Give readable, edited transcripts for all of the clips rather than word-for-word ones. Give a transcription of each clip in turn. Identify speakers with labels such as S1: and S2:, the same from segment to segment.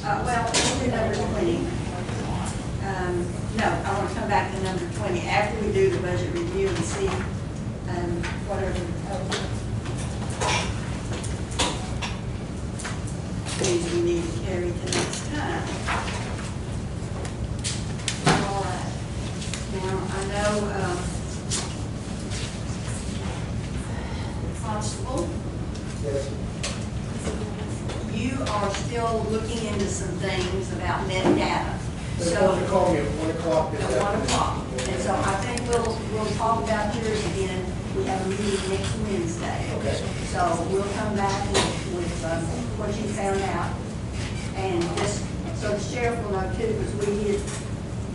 S1: Well, we'll do number 20. No, I want to come back to number 20 after we do the budget review and see whatever things we need to carry to next time. All right. Now, I know Constable,
S2: Yes.
S1: you are still looking into some things about metadata.
S2: They
S1: So,
S2: want to call me at 1 o'clock this
S1: at 1
S2: afternoon.
S1: o'clock. And so I think we'll talk about yours again. We have a meeting next Wednesday.
S2: Okay.
S1: So we'll come back with what you found out. And just so the sheriff will know too, because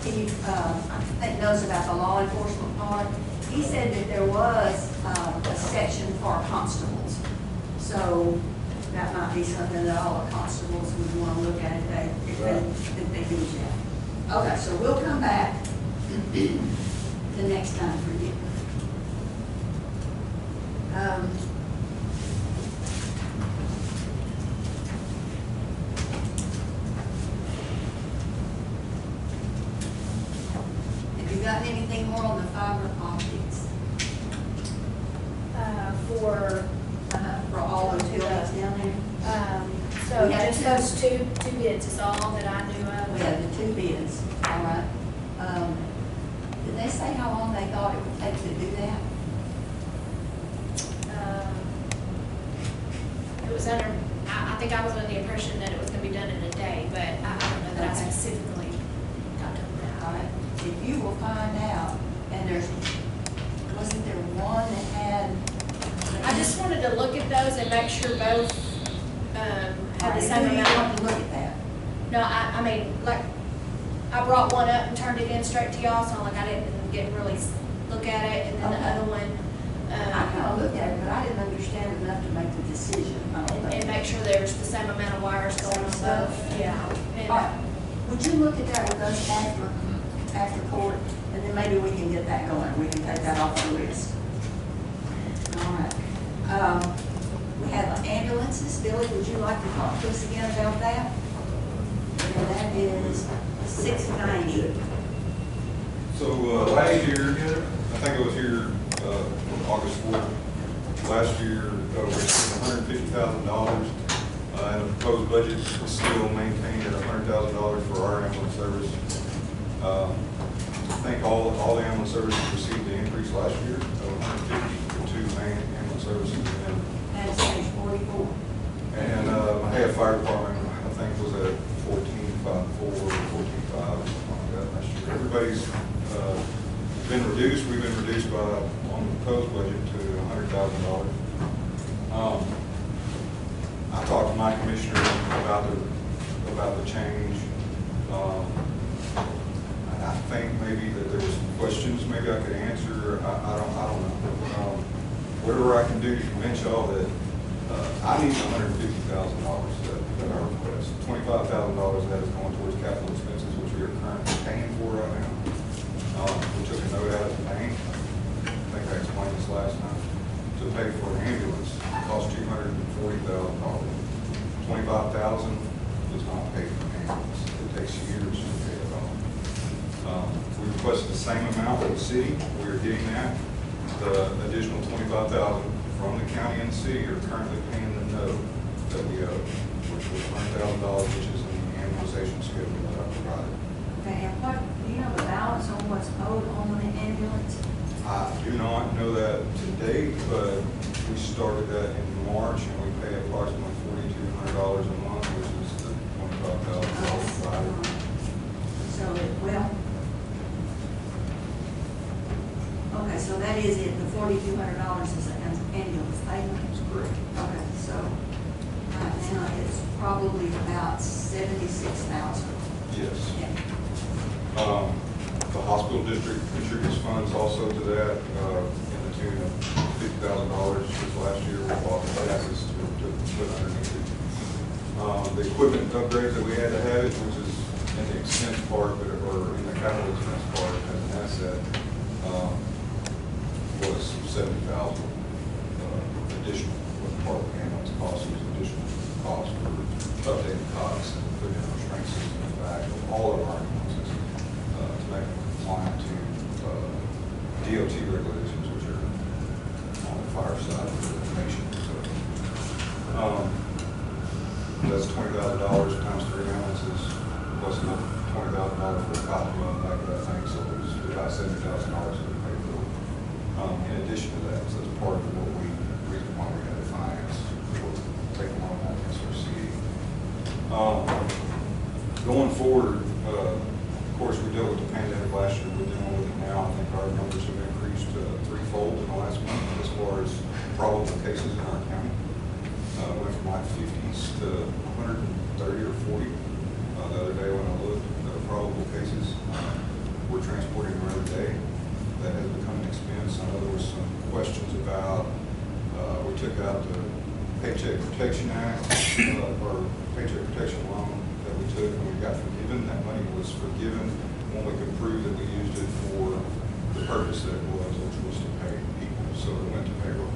S1: he I think knows about the law enforcement part. He said that there was a section for constables. So that might be something that all the constables would want to look at if they do that. Okay, so we'll come back the next time for you. Have you got anything more on the fiber optics for all those buildings down there?
S3: So
S1: We have
S3: just those two bids is all that I knew
S1: We
S3: of.
S1: have the 2 bids, all right. Did they say how long they thought it would take to do that?
S3: It was under, I think I was under the impression that it was gonna be done in a day, but I don't know that I
S1: Okay.
S3: specifically got to
S1: All
S3: that.
S1: right, if you will find out, and wasn't there one that had?
S3: I just wanted to look at those and make sure both, had the same
S1: You want
S3: amount.
S1: to look at that?
S3: No, I mean, like, I brought one up and turned it in straight to y'all, so like I didn't get really look at it, and then the
S1: Okay.
S3: other one,
S1: I kind of looked at it, but I didn't understand enough to make the decision, I don't
S3: and
S1: think.
S3: make sure there's the same amount of wires going on both. Yeah. And,
S1: All right, would you look at that with us after court, and then maybe we can get that going, we can take that off the list. All right. We have ambulances. Billy, would you like to talk to us again about that? And that is $690.
S4: So last year, I think it was here August 4th, last year we spent $150,000 and the proposed budget is still maintained at $100,000 for our ambulance service. I think all the ambulance services received the increase last year of $150 for 2 main ambulance services.
S1: That's page 44.
S4: And my head fire department, I think, was at 14.54 or 14.5, something like that last year. Everybody's been reduced. We've been reduced by, on the proposed budget to $100,000. I talked to my commissioner about the change. I think maybe that there were some questions maybe I could answer. I don't know. Whatever I can do to convince y'all that I need $150,000 that I request. $25,000 of that is going towards capital expenses, which we are currently paying for right now. We took a note out of the bank. I think I explained this last time. To pay for an ambulance, it costs $240,000. $25,000 does not pay for an ambulance. It takes years to pay it off. We requested the same amount from the city. We are getting that. The additional $25,000 from the county and the city are currently paying the note that we owe, which was $100,000, which is in the amortization schedule that I provided.
S1: Okay, and what, do you know the balance on what's owed on the ambulance?
S4: I do not know that to date, but we started that in March, and we pay approximately $4,200 a month, which is the $25,000 provided.
S1: So, well, okay, so that is it, the $4,200 is an ambulance payment?
S4: That's correct.
S1: Okay, so right now it's probably about 76,000.
S4: Yes.
S1: Yeah.
S4: The hospital district contributes funds also to that, in the tune of $50,000, which last year we bought the taxes to put underneath it. The equipment upgrades that we had to have, which is in the expense part, or in the capital expense part as an asset, was $70,000 additional. What part of the ambulance cost was additional. cost for updating costs and putting in restraint systems in the back of all of our ambulances to make them compliant to DOT regulations, which are on the fire side of the nation. So, that's $20,000 times 3 ambulances, plus another $20,000 for a cop to run back of that thing, so it was about $70,000 that we paid for. In addition to that, so that's part of what reason why we had to finance for taking on that SRCE. Going forward, of course, we dealt with the pandemic last year. We're dealing with it now. I think our numbers have increased threefold in the last month as far as probable cases in our county. Went from like 50s to 130 or 40 the other day when I looked at probable cases. We're transporting them every day. That has become an expense. I know there was some questions about, we took out the Paycheck Protection Act, or Paycheck Protection loan that we took and we got forgiven. That money was forgiven when we could prove that we used it for the purpose that it was, which was to pay people. So it went to payroll.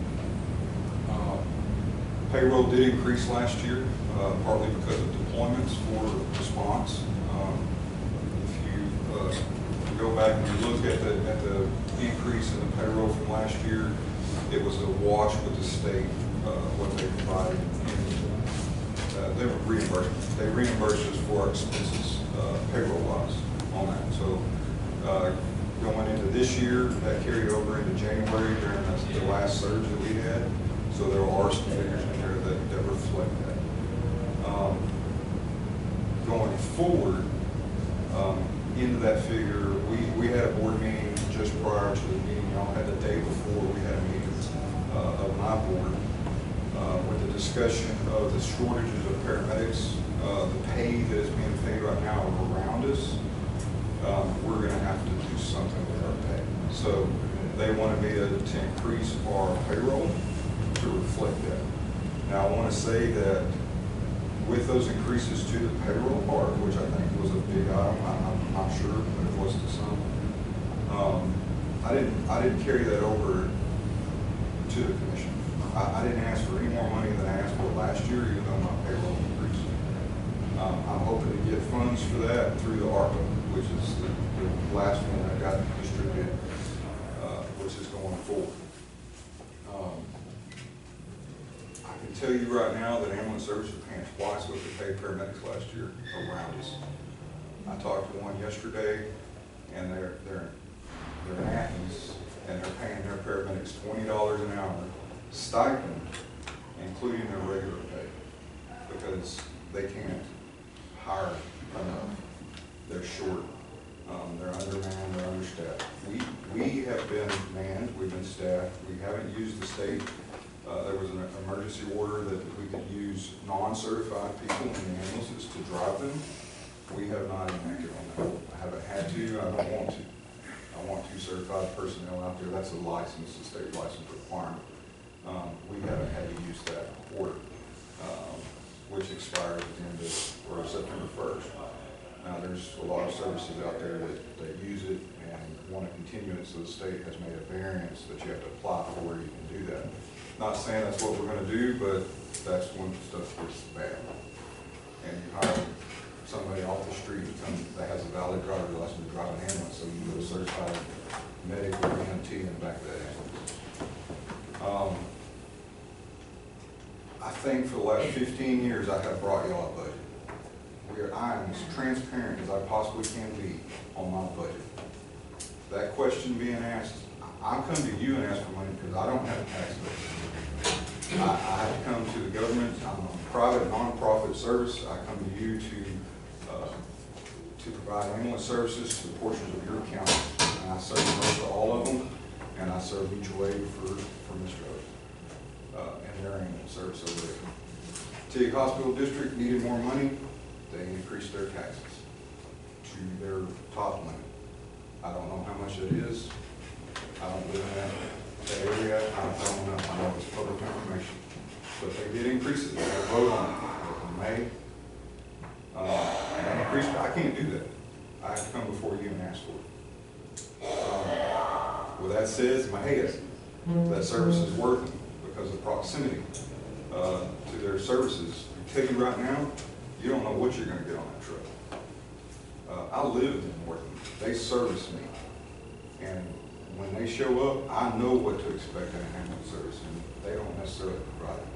S4: Payroll did increase last year, partly because of deployments for response. If you go back and you look at the increase in the payroll from last year, it was a wash with the state, what they provided. They were reimbursed. They reimbursed us for our expenses, payroll-wise on that. So going into this year, that carried over into January during the last surge that we had. So there are some figures in there that reflect that. Going forward, into that figure, we had a board meeting just prior to the meeting. Y'all had the day before we had a meeting of my board with the discussion of the shortages of paramedics, the pay that is being paid right now around us. We're going to have to do something with our pay. So they wanted me to increase our payroll to reflect that. Now I want to say that with those increases to the payroll part, which I think was a big item, I'm not sure, but it was to some. I didn't carry that over to the commission. I didn't ask for any more money than I asked for last year, even though my payroll increased. I'm hoping to get funds for that through the ARPA, which is the last one that got distributed, which is going forward. I can tell you right now that ambulance services are paying twice what they paid paramedics last year around us. I talked to one yesterday, and they're in Athens, and they're paying their paramedics $20 an hour stipend, including their regular pay, because they can't hire enough. They're short. They're undermanned. They're understaffed. We have been manned. We've been staffed. We haven't used the state. There was an emergency order that we could use non-certified people in the ambulances to drive them. We have not enacted on that. I haven't had to. I don't want to. I want 2 certified personnel out there. That's a license, a state license requirement. We haven't had to use that order, which expires at the end of September 1st. Now, there's a lot of services out there that use it and want to continue it, so the state has made a variance that you have to apply for. You can do that. Not saying that's what we're going to do, but that's when stuff gets bad. And you hire somebody off the street that has a valid driver's license to drive an ambulance, so you put a certified medic or EMT in the back of that ambulance. I think for the last 15 years, I have brought y'all a budget. I am as transparent as I possibly can be on my budget. That question being asked, I'll come to you and ask for money because I don't have a tax budget. I have to come to the government. I'm a private, non-profit service. I come to you to provide ambulance services to portions of your county. And I serve most of all of them, and I serve mutual aid for Mr. Oates and their ambulance service over there. Teague Hospital District needed more money. They increased their taxes to their top limit. I don't know how much it is. I don't live in that area. I don't know. I know it's public information. But they did increase it. They had a vote on it in May. And they increased it. I can't do that. I have to come before you and ask for it. With that said, in my head, that service is worth it because of proximity to their services tell you right now, you don't know what you're gonna get on that truck. I lived in Morton, they service me, and when they show up, I know what to expect in a ambulance service, and they don't necessarily provide it.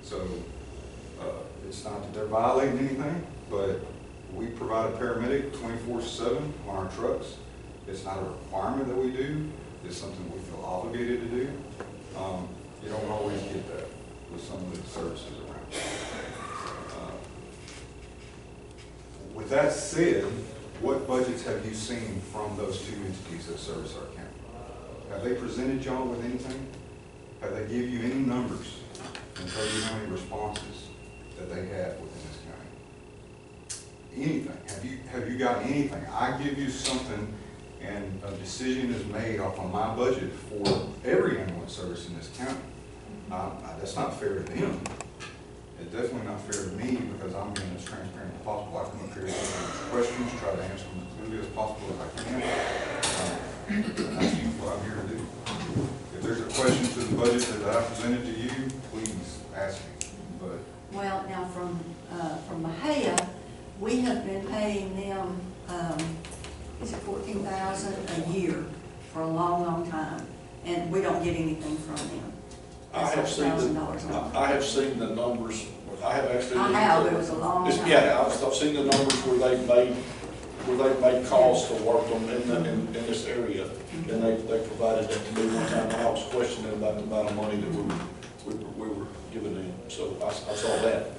S4: So, it's not that they're violating anything, but we provide a paramedic 24/7 on our trucks. It's not a requirement that we do, it's something we feel obligated to do. You don't always get that with some of the services around. With that said, what budgets have you seen from those two entities that service our county? Have they presented y'all with anything? Have they give you any numbers and tell you how many responses that they have within this county? Anything? Have you got anything? I give you something and a decision is made off of my budget for every ambulance service in this county. That's not fair to them. It's definitely not fair to me because I'm being as transparent as possible. I come up here with questions, try to answer them as clearly as possible if I can. That's what I'm here to do. If there's a question to the budget that I presented to you, please ask me. But
S1: Well, now from Mahia, we have been paying them, is it 14,000 a year for a long, long time, and we don't get anything from them.
S5: I have seen
S1: $1,000 a month.
S5: I have seen the numbers, I have actually.
S1: I have, it was a long time.
S5: Yeah, I've seen the numbers where they've made calls to work on in this area, and they provided that to me one time, and I was questioning about the amount of money that we were giving them, so I saw that.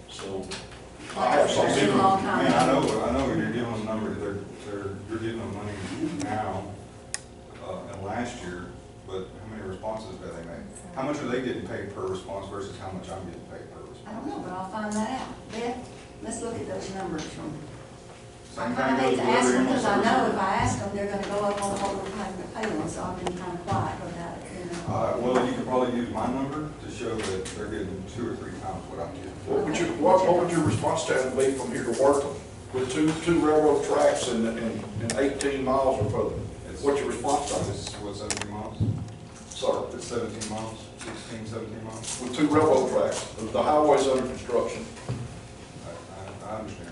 S5: So, I have some.
S1: It's been a long time.
S4: I know you're giving them numbers, you're giving them money now, and last year, but how many responses have they made? How much are they getting paid per response versus how much I'm getting paid per response?
S1: I don't know, but I'll find that out. Beth, let's look at those numbers from. I
S4: Same
S1: kind of
S4: thing
S1: hate
S4: goes
S1: to
S4: with
S1: ask
S4: every
S1: them because I know
S4: ambulance
S1: if I ask them, they're gonna go up on what we're having to pay them, so I've been kind of quiet about it, you know.
S4: Well, you could probably use my number to show that they're getting 2 or 3 times what I'm getting.
S5: What would your response time be from here to Wortham? With two railroad tracks and 18 miles or further? What's your response time?
S4: This is what, 17 miles?
S5: Sir,
S4: It's 17 miles, 16, 17 miles.
S5: with two railroad tracks, the highway's under construction.
S4: I understand.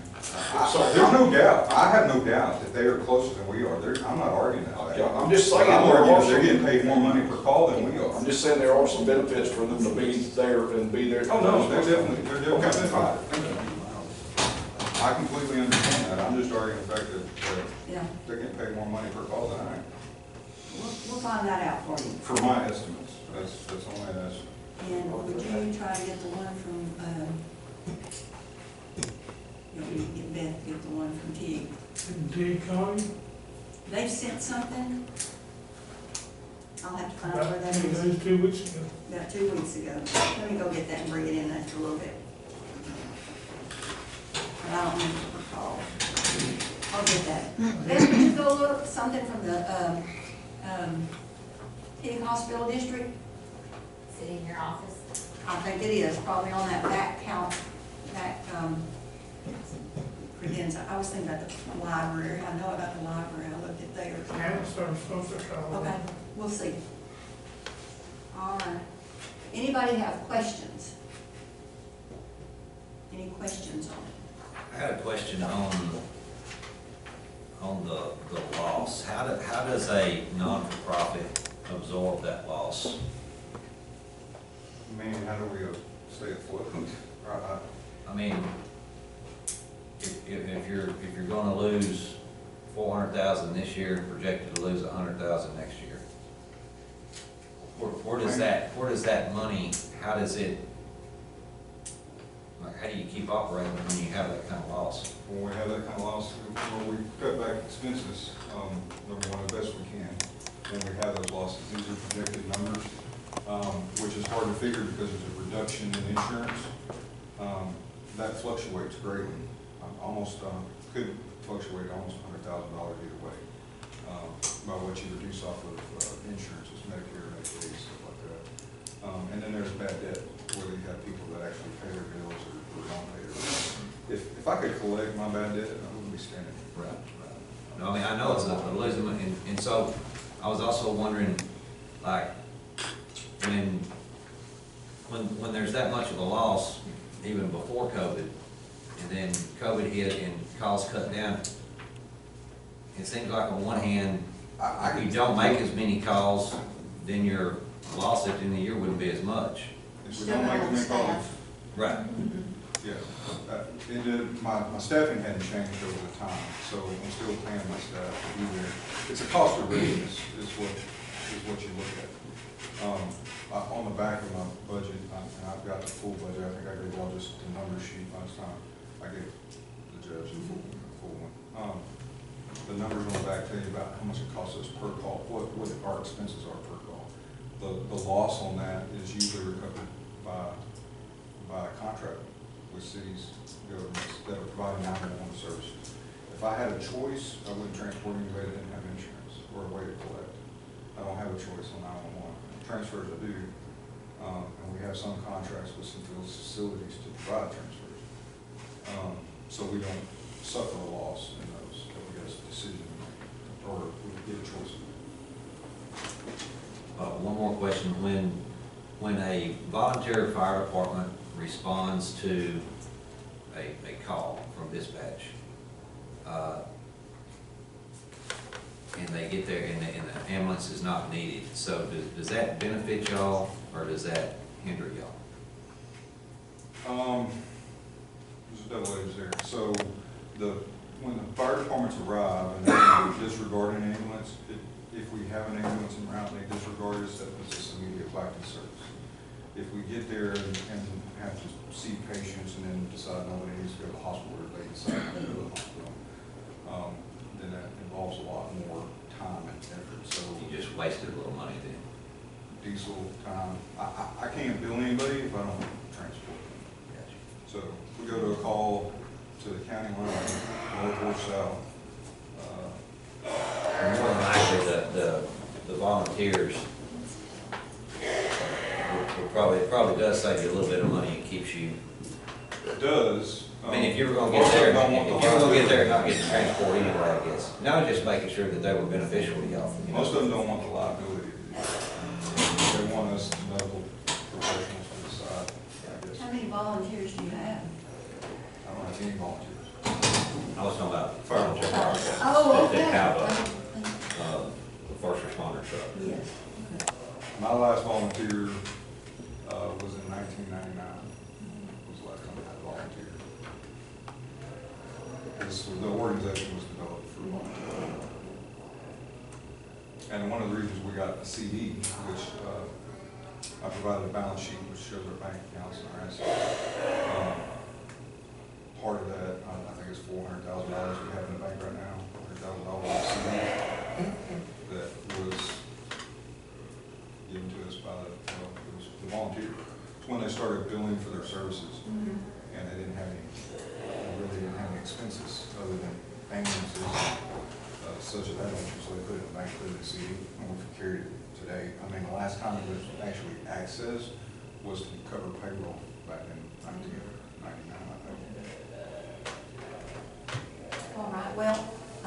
S5: So
S4: There's no doubt, I have no doubt that they are closer than we are. I'm not arguing that.
S5: Yeah, I'm just saying,
S4: I'm
S5: there
S4: arguing
S5: are
S4: that they're
S5: some,
S4: getting paid more money per call than we are.
S5: I'm just saying there are some benefits for them to be there and be there.
S4: Oh, no, they're definitely
S5: Okay, fine.
S4: Thank you. I completely understand that. I'm just arguing the fact that
S1: Yeah,
S4: they're getting paid more money per call than I am.
S1: we'll find that out for you.
S4: For my estimates, that's only an estimate.
S1: And would you try to get the one from, you get Beth, get the one from Teague?
S6: Didn't T call you?
S1: They've sent something. I'll have to find out
S6: About
S1: where that is.
S6: 2 weeks ago.
S1: About 2 weeks ago. Let me go get that and bring it in after a little bit. But I don't need to recall. I'll get that. Beth, would you go look something from the, Teague Hospital District?
S7: Sitting in your office.
S1: I think it is, probably on that back count, credenza. I was thinking about the library. I know about the library. I looked at theirs.
S6: Council are supposed to call.
S1: Okay, we'll see. All right. Anybody have questions? Any questions on it?
S8: I had a question on the loss. How does a non-for-profit absorb that loss?
S4: I mean, how do we stay afloat?
S8: I mean, if you're gonna lose 400,000 this year, projected to lose 100,000 next year, where does that money, how do you keep operating when you have that kind of loss?
S4: When we have that kind of loss, when we cut back expenses, number one, the best we can, when we have those losses. These are projected numbers, which is hard to figure because there's a reduction in insurance. That fluctuates greatly. Could fluctuate almost $100,000 either way, by what you reduce off of insurances, Medicare, Medicaid, stuff like that. And then there's bad debt, whether you have people that actually pay their bills or don't pay their bills. If I could collect my bad debt, I wouldn't be standing here.
S8: Right. No, I mean, I know it's a losing, and so I was also wondering, like, when there's that much of a loss, even before COVID, and then COVID hit and calls cut down. It seems like on one hand, if you don't make as many calls, then your loss at the end of the year wouldn't be as much.
S4: If we don't make as many calls,
S8: Right.
S4: yeah. My staffing hadn't changed over the time, so I'm still paying my staff to be there. It's a cost of readiness is what you look at. On the back of my budget, and I've got the full budget, I think I gave y'all just the number sheet last time. I gave the judge the full one. The numbers on the back tell you about how much it costs us per call, what our expenses are per call. The loss on that is usually recovered by a contract with cities, governments that are providing 911 services. If I had a choice, I wouldn't transport anybody that didn't have insurance or a way to collect. I don't have a choice on 911. Transfers I do, and we have some contracts with some facilities to provide transfers. So we don't suffer a loss in those, that we get a decision to make, or we get a choice.
S8: One more question. When a volunteer fire department responds to a call from dispatch, and they get there and the ambulance is not needed, so does that benefit y'all or does that hinder y'all?
S4: There's a double edge there. So when the fire departments arrive and they disregard an ambulance, if we have an ambulance en route and they disregard us, that puts us immediate back in service. If we get there and have to see patients and then decide nobody needs to go to the hospital, or they decide not to go to the hospital, then that involves a lot more time and effort. So
S8: You just wasted a little money then.
S4: diesel time, I can't bill anybody if I don't transport them.
S8: Gotcha.
S4: So if we go to a call to the county line, north or south,
S8: More than likely, the volunteers, it probably does save you a little bit of money and keeps you,
S4: it does.
S8: I mean, if you were gonna get there, if you were gonna get there and not get the transport anyway, I guess. Now, just making sure that they were beneficial to y'all. You know?
S4: Most of them don't want the liability. They want us medical professionals to decide, I guess.
S1: How many volunteers do you have?
S4: I don't have any volunteers.
S8: I was talking about
S4: Fire.
S1: Oh,
S8: That have
S1: okay.
S8: the first responder truck.
S1: Yes.
S4: My last volunteer was in 1999. Was the last time I had a volunteer. The organization was developed for volunteers. And one of the reasons we got a CD, which I provided a balance sheet which shows our bank accounts and our assets. Part of that, I think it's $400,000 we have in the bank right now, $400,000 CD that was given to us by it was the volunteer. It's when they started billing for their services, and they really didn't have any expenses other than ambulances, such as that nature, so they put it in the bank, put it in the CD, and we've carried it today. I mean, the last time it was actually accessed was to cover payroll back in 1999, I think.
S1: All right, well, I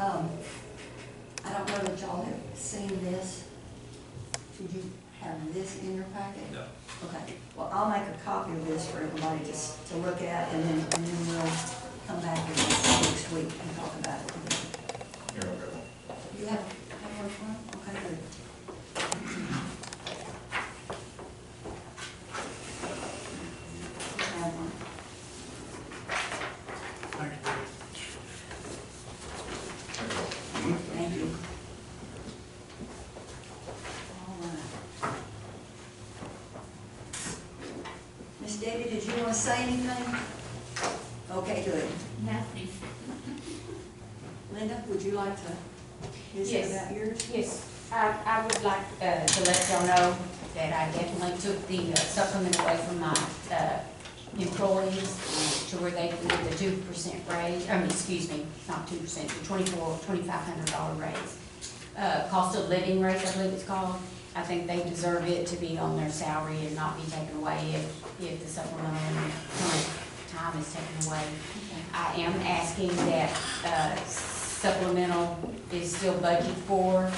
S1: don't know that y'all have seen this. Did you have this in your packet?
S8: No.
S1: Okay, well, I'll make a copy of this for everybody just to look at, and then we'll come back next week and talk about it.
S4: Here, okay.
S1: You have one for them? Okay, good. You have one. Thank you. All right. Miss Debbie, did you want to say anything? Okay, good.
S7: Nothing.
S1: Linda, would you like to visit
S9: Yes.
S1: about yours?
S9: Yes, I would like to let y'all know that I definitely took the supplement away from my employees to where they can get the 2% raise, excuse me, not 2%, the $2,500 raise. Cost of living raise, I believe it's called. I think they deserve it to be on their salary and not be taken away if the supplemental time is taken away. I am asking that supplemental is still budgeted for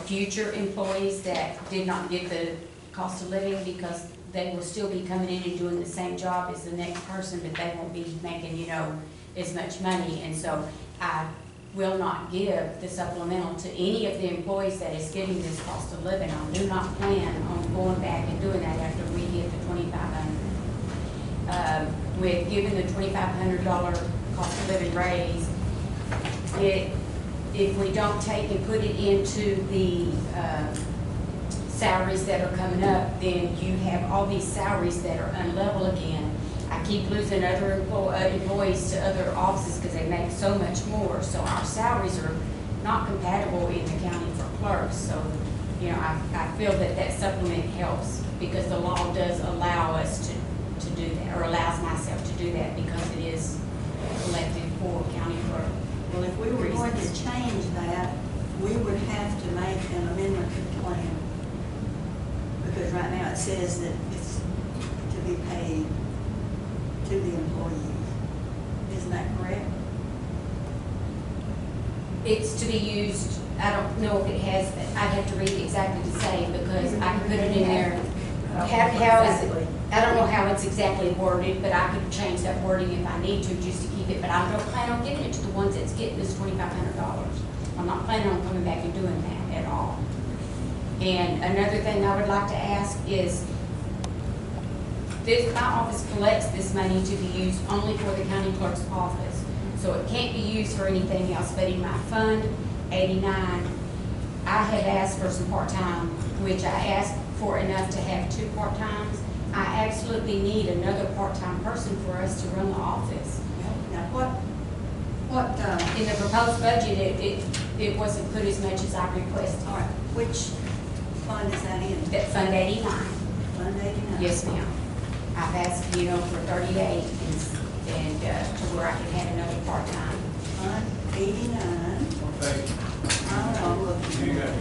S9: future employees that did not get the cost of living, because they will still be coming in and doing the same job as the next person, but they won't be making, you know, as much money. And so I will not give the supplemental to any of the employees that is getting this cost of living. I do not plan on going back and doing that after we hit the $2,500. With giving the $2,500 cost of living raise, if we don't take and put it into the salaries that are coming up, then you have all these salaries that are unlevel again. I keep losing other employees to other offices because they make so much more. So our salaries are not compatible in the county for clerks. So, you know, I feel that that supplement helps because the law does allow us to do that, or allows myself to do that because it is elected for county clerk.
S1: Well, if we were going to change that, we would have to make an amendment to the plan. Because right now it says that it's to be paid to the employees. Isn't that correct?
S9: It's to be used, I don't know if it has, I'd have to read exactly the same because I can put it in there. How is it? I don't know how it's exactly worded, but I could change that wording if I need to just to keep it. But I don't plan on giving it to the ones that's getting this $2,500. I'm not planning on coming back and doing that at all. And another thing I would like to ask is, my office collects this money to be used only for the county clerk's office. So it can't be used for anything else, but in my Fund 89, I had asked for some part-time, which I asked for enough to have 2 part-times. I absolutely need another part-time person for us to run the office.
S1: Now,
S9: In the proposed budget, it wasn't put as much as I requested.
S1: all right, which fund is that in?
S9: That Fund 89.
S1: Fund 89?
S9: Yes, ma'am. I've asked, you know, for 38 and to where I can have another part-time.
S1: Fund 89.
S2: Okay.
S1: I don't know, look.
S2: You got it.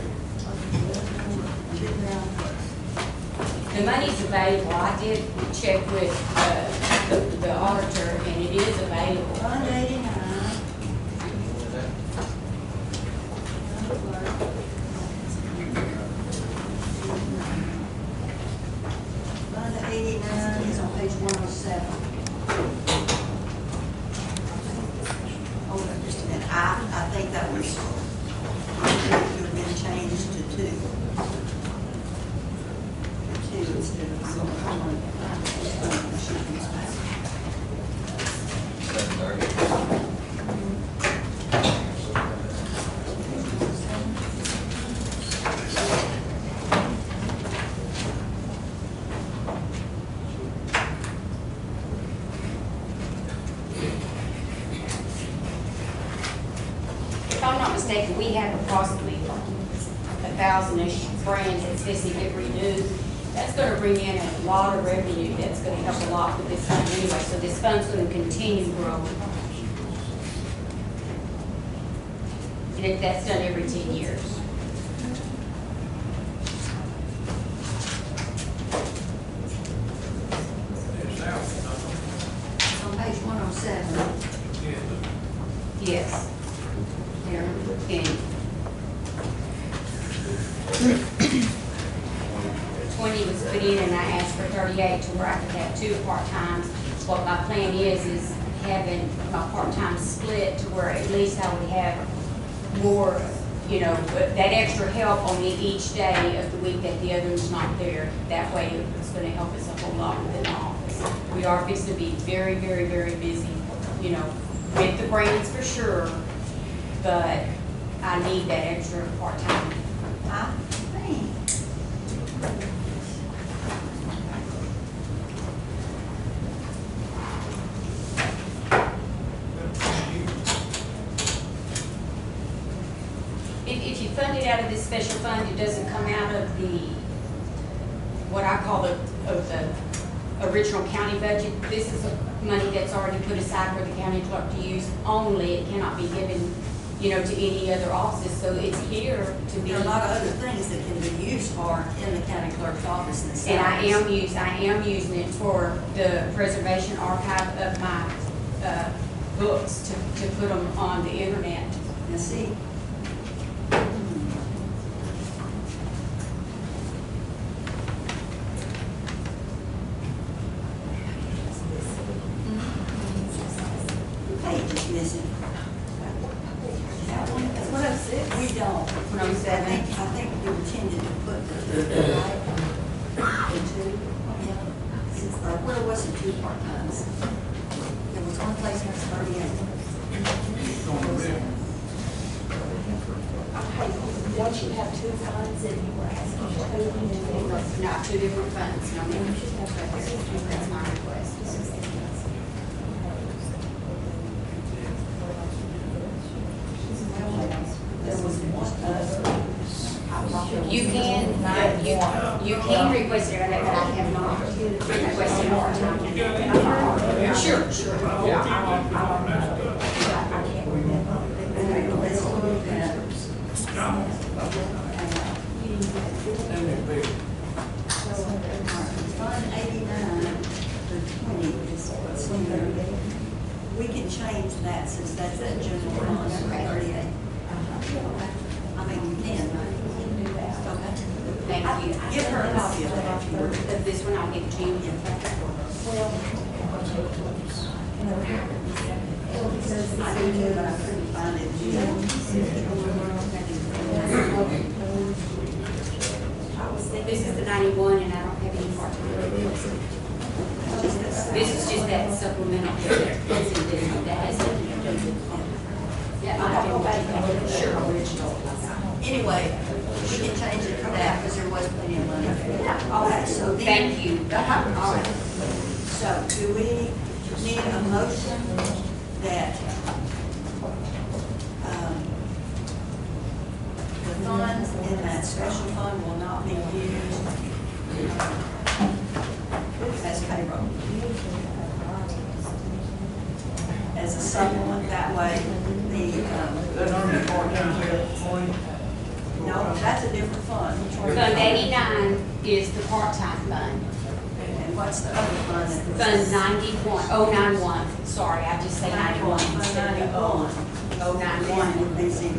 S9: The money's available. I did check with the auditor, and it is available.
S1: Fund 89. Fund 89 is on page 107. Hold on just a minute. I think that was, it would have been changed to 2. 2 instead of 1.
S8: 7:30.
S9: If I'm not mistaken, we have approximately 1,000-ish brands that's supposed to get renewed. That's going to bring in a lot of revenue. That's going to help a lot with this fund anyway. So this fund's going to continue growing. And that's done every 10 years.
S1: It's on page 107.
S9: Yes. There, and 20 was put in, and I asked for 38 to where I could have 2 part-times. What my plan is having my part-time split to where at least I would have more, you know, that extra help on me each day of the week that the other is not there. That way it's going to help us a whole lot within the office. We are fixed to be very, very, very busy, you know, with the brands for sure, but I need that extra part-time.
S1: I think.
S9: If you fund it out of this special fund, it doesn't come out of the, what I call the original county budget. This is money that's already put aside for the county clerk to use only. It cannot be given, you know, to any other offices. So it's here to be.
S1: There are a lot of other things that can be used for in the county clerk's office and
S9: And I
S1: salaries.
S9: am using it for the preservation archive of my books to put them on the internet.
S1: Now, see. Is it? That one?
S9: It's 106.
S1: We don't.
S9: 107.
S1: I think you intended to put the two, yeah. Or where was the two part-times? There was one place that was 38.
S7: Once you have two funds and you were asking for two individuals.
S9: No, two different funds, no, ma'am. That's my request.
S1: There was one,
S9: You can request it, but I have not requested part-time. Sure, sure.
S1: okay, let's look at. Fund 89 to 20 is what's in there. We can change that since that's that general fund, 38. I mean, you can, right? Okay.
S9: Thank you.
S1: Give her a copy of that if you would.
S9: This one I'll give to you.
S1: I do too, but I couldn't find it.
S9: This is the 91, and I don't have any part-time. This is just that supplemental. That's in this, that has nothing to do with. Yeah, I'll go back. Sure, original.
S1: Anyway, we can change it for that because there was plenty of money. Okay, so then.
S9: Thank you.
S1: All right. So do we need a motion that the funds in that special fund will not be used as payroll? As a supplement, that way the, no, that's a different fund.
S9: Fund 89 is the part-time fund.
S1: And what's the other fund?
S9: Fund 91, sorry, I just say 91 instead of 091.
S1: Would be zero.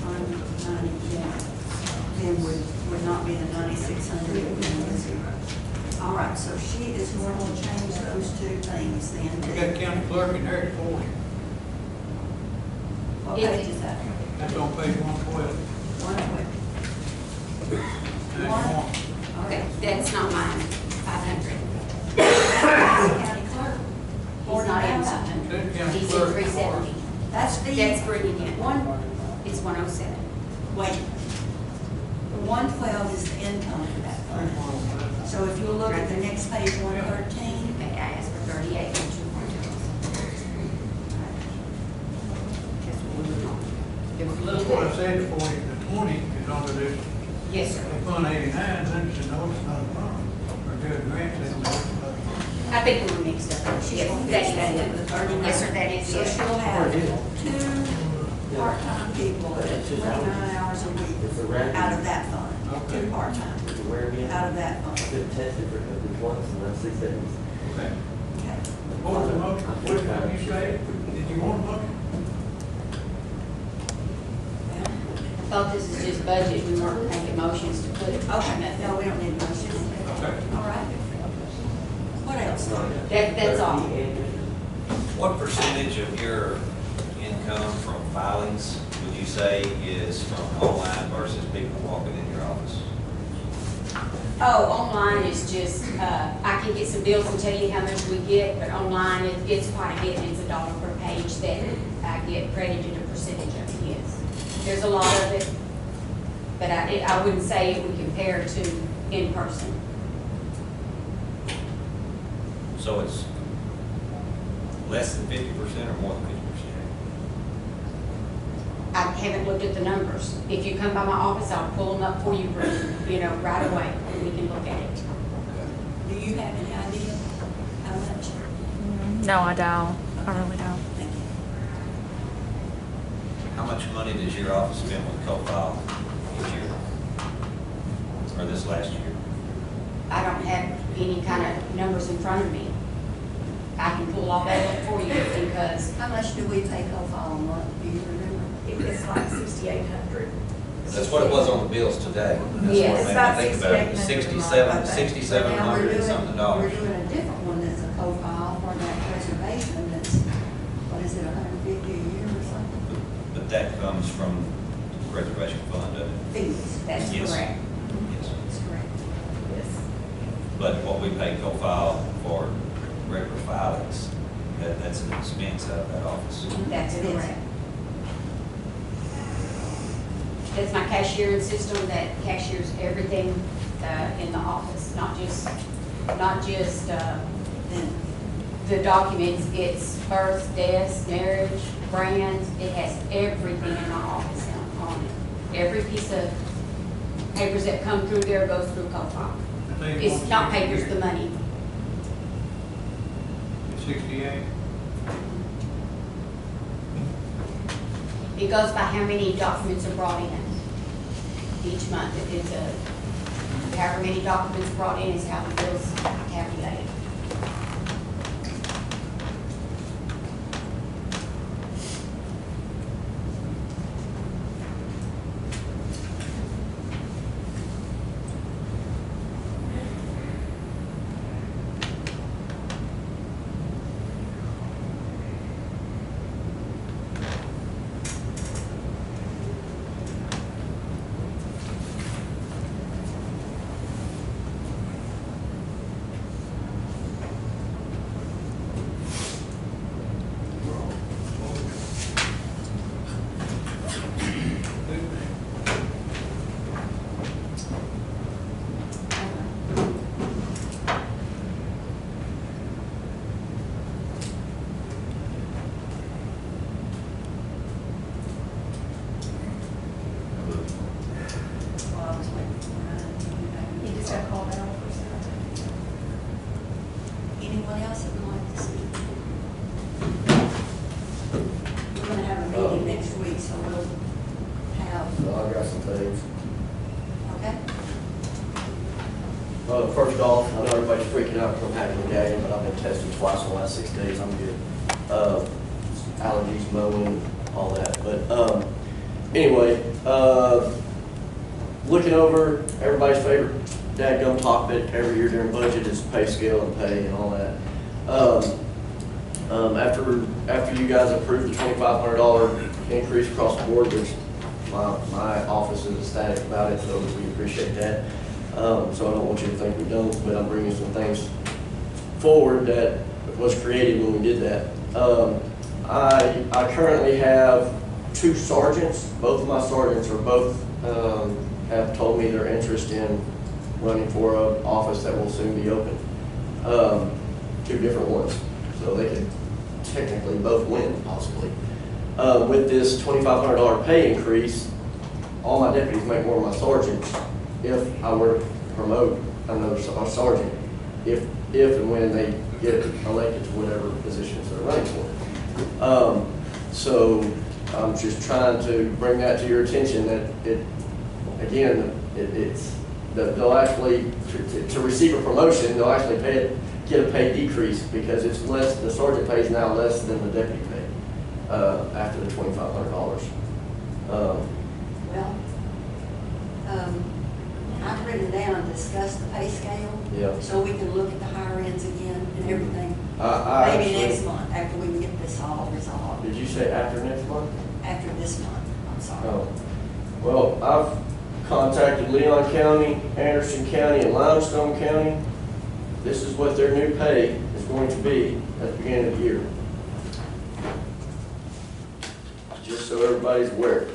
S1: Fund 91. Then would not be the 9,600, it would be zero. All right, so she is going to change those two things then.
S2: You got county clerk in there for you.
S1: What page is that?
S2: That's on page 112.
S1: One
S9: Okay, that's not mine, 500.
S1: county clerk.
S9: He's not in 500. He's in 370.
S1: That's the.
S9: That's bringing in.
S1: One,
S9: It's 107.
S1: wait. 112 is the income for that fund. So if you look at the next page, 113,
S9: Okay, I asked for 38. There's a little
S2: That's what I
S9: bit.
S2: said for you, the 20 is under this,
S9: Yes, sir.
S2: fund 89, then it's no, it's not a fund. Or Judge Grant said no, it's not a fund.
S9: I think we were mixed up. Yes, that is it. Yes, sir, that is
S1: so
S9: it.
S1: she'll have two part-time people at 29 hours a week out of that fund.
S2: Okay.
S1: Two part-time out of that fund.
S2: Okay.
S1: Okay.
S2: What was the motion? What did you say? Did you want a motion?
S9: Thought this is just budget, we weren't making motions to put it.
S1: Okay, no, we don't need a motion.
S2: Okay.
S1: All right. What else?
S9: That's all.
S10: What percentage of your income from filings would you say is from online versus people walking in your office?
S9: Oh, online is just, I can get some bills and tell you how much we get, but online, it's quite a bit, it's $1 per page that I get credited a percentage of, yes. There's a lot of it, but I wouldn't say it would compare to in person.
S10: So it's less than 50% or more than 50%?
S9: I haven't looked at the numbers. If you come by my office, I'll pull them up for you, right away, and we can look at it.
S1: Do you have any idea how much?
S11: No, I don't. I really don't.
S1: Thank you.
S10: How much money does your office spend with co-file each year? Or this last year?
S9: I don't have any kind of numbers in front of me. I can pull all that up for you because
S1: How much do we take off all a month? Do you remember?
S7: It's like 6,800.
S8: That's what it was on the bills today. That's
S9: Yes.
S8: what made me think about it,
S1: Okay.
S8: $6,700
S1: Now we're
S8: and
S1: doing-
S8: something
S1: We're
S8: dollars.
S1: doing a different one that's a co-file for that reservation that's, what is it, $150? $550 a year or something.
S10: But that comes from the preservation fund, doesn't it?
S1: Fees, that's
S10: Yes.
S1: correct.
S10: Yes.
S1: That's correct. Yes.
S10: But what we pay co-file for regular filings, that's an expense out of that office.
S1: That's correct.
S9: It's my cashiering system that cashiers everything in the office, not just the documents. It's birth, death, marriage, brands. It has everything in my office on it. Every piece of papers that come through there goes through co-file. It's not papers, the money.
S2: 68.
S9: It goes by how many documents are brought in each month. If it's however many documents brought in is how the bill's calculated.
S1: Well, I was waiting for
S3: You just got called out for something.
S1: anyone else that would like to speak? We're gonna have a meeting next week, so we'll have,
S12: I got some things.
S1: okay?
S12: First off, I know everybody's freaking out from having a game, but I've been tested twice in the last 6 days. I'm good. Allergies, mowing, all that. But anyway, looking over everybody's favorite dadgum topic every year during budget is pay scale and pay and all that. After you guys approved the $2,500 increase across the board, which my office is ecstatic about it, so we appreciate that. So I don't want you to think we don't, but I'm bringing some things forward that was created when we did that. I currently have 2 sergeants. Both of my sergeants are both have told me their interest in running for an office that will soon be open. 2 different ones, so they could technically both win possibly. With this $2,500 pay increase, all my deputies make more than my sergeants if I were to promote another sergeant, if and when they get elected to whatever positions they're running for. So I'm just trying to bring that to your attention that they'll actually, to receive a promotion, they'll actually get a pay decrease because it's less, the sergeant pay is now less than the deputy pay after the $2,500.
S1: Well, I've written down and discussed the pay scale.
S12: Yeah.
S1: So we can look at the higher ends again and everything.
S12: I
S1: Maybe
S12: actually-
S1: next month, after we can get this all resolved.
S12: Did you say after next month?
S1: After this month, I'm sorry.
S12: Oh. Well, I've contacted Leon County, Anderson County, and Limestone County. This is what their new pay is going to be at the beginning of the year. Just so everybody's aware.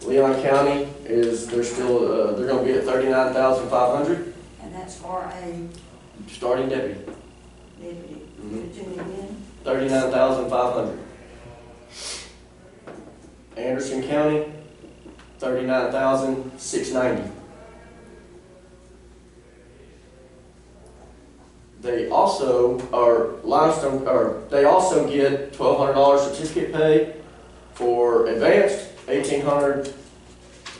S12: Leon County they're gonna be at $39,500,
S1: And that's for a
S12: starting deputy,
S1: deputy.
S12: Mhm.
S1: Could you do it again?
S12: $39,500. Anderson County, $39,690. They also they also get $1,200 certificate pay for advanced, $1,800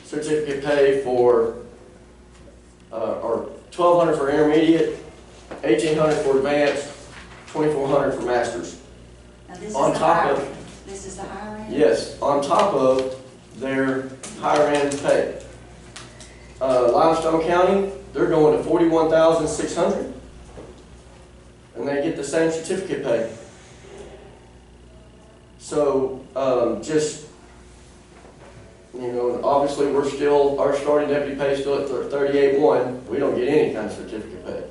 S12: certificate pay for, or $1,200 for intermediate, $1,800 for advanced, $2,400 for masters.
S1: Now, this is
S12: On
S1: the
S12: top
S1: higher
S12: of-
S1: end. This is the higher end?
S12: Yes, on top of their higher end pay. Limestone County, they're going to $41,600. And they get the same certificate pay. So, just, you know, obviously, we're still, our starting deputy pay is still at 38.1. We don't get any kind of certificate pay.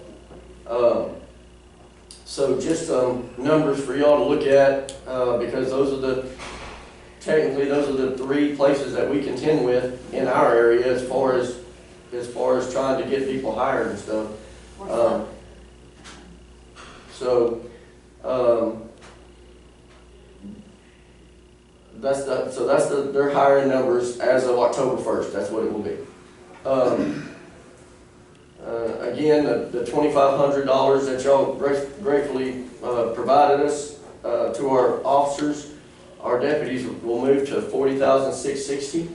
S12: So just some numbers for y'all to look at, because technically, those are the three places that we contend with in our area as far as trying to get people hired and stuff. Their hiring numbers as of October 1st, that's what it will be. Again, the $2,500 that y'all gratefully provided us to our officers, our deputies will move to $40,660.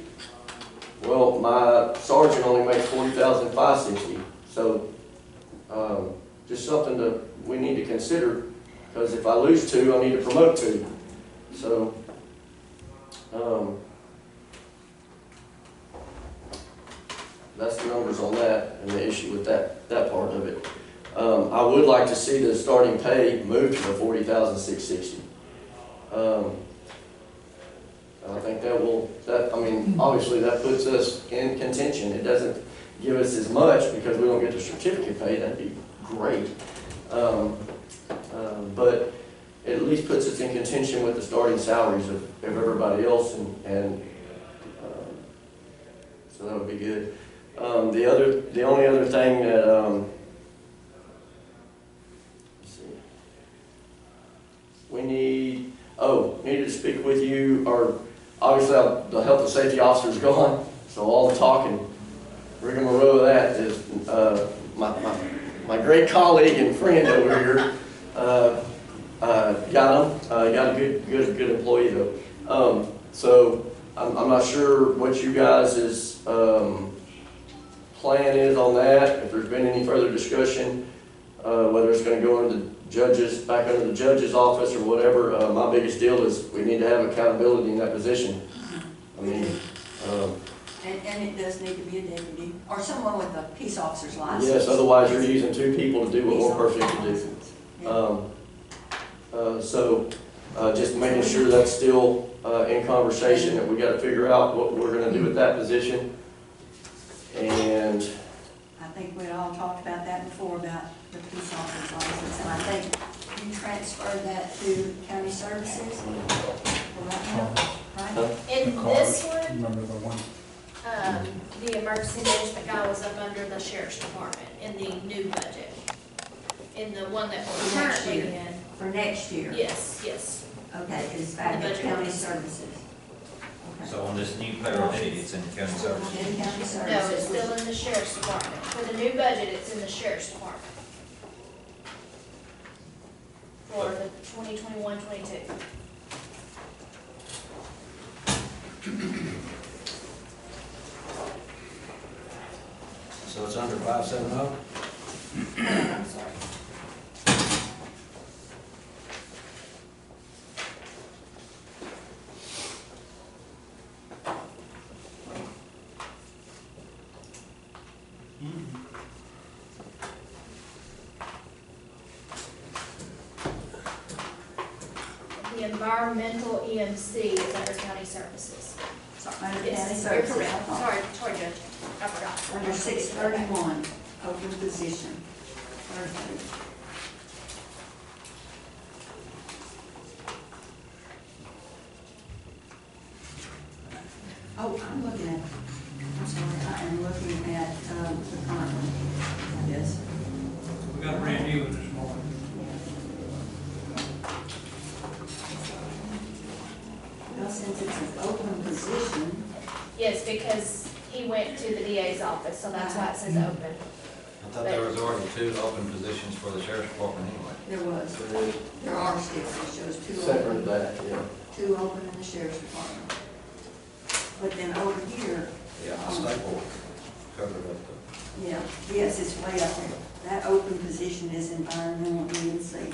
S12: Well, my sergeant only makes $40,560. So just something we need to consider, because if I lose two, I need to promote two. So that's the numbers on that and the issue with that part of it. I would like to see the starting pay move to the $40,660. I think obviously that puts us in contention. It doesn't give us as much because we don't get the certificate pay. That'd be great. But it at least puts us in contention with the starting salaries of everybody else, and so that would be good. The only other thing that let's see, we needed to speak with you, or obviously the health and safety officer is gone, so all the talking, rigmarole of that is my great colleague and friend over here. Got a good employee though. So I'm not sure what you guys' plan is on that. If there's been any further discussion, whether it's going to go into back under the judge's office or whatever. My biggest deal is we need to have accountability in that position. I mean,
S1: and it does need to be a deputy or someone with a peace officer's license.
S12: yes. Otherwise, you're using two people to do what one person can do. So just making sure that's still in conversation, that we got to figure out what we're going to do with that position. And
S1: I think we'd all talked about that before, about the peace officer's license, and I think you transferred that to county services for right now, right?
S3: In this one,
S2: Remember the one?
S3: the emergency management guy was up under the sheriff's department in the new budget. In the one that we're
S1: For next
S3: currently
S1: year.
S3: in.
S1: For next year?
S3: Yes, yes.
S1: Okay, it's back
S3: The
S1: at
S3: budget.
S1: county services. Okay.
S8: So on this new payroll sheet, it's in the county service.
S1: In county services.
S3: No, it's still in the sheriff's department. For the new budget, it's in the sheriff's department. For the 2021-22.
S10: So it's under 570?
S3: I'm sorry. The environmental EMC is under county services.
S1: Sorry, under
S3: Yes,
S1: county
S3: you're
S1: services.
S3: correct. Sorry, Judge, I forgot.
S1: Under 631, open position. Third page. Oh, I'm looking at, I'm sorry, I am looking at the current one, yes.
S2: We got a brand new one this morning.
S1: Well, since it's an open position,
S3: Yes, because he went to the DA's office, so that's why it says open.
S8: I thought there was already 2 open positions for the sheriff's department anyway.
S1: there was, there are still, it shows 2
S12: separate
S1: open,
S12: that, yeah.
S1: 2 open in the sheriff's department. But then over here,
S8: Yeah, I stapled, covered up
S1: yeah, yes, it's way up there. That open position is environmental EMC,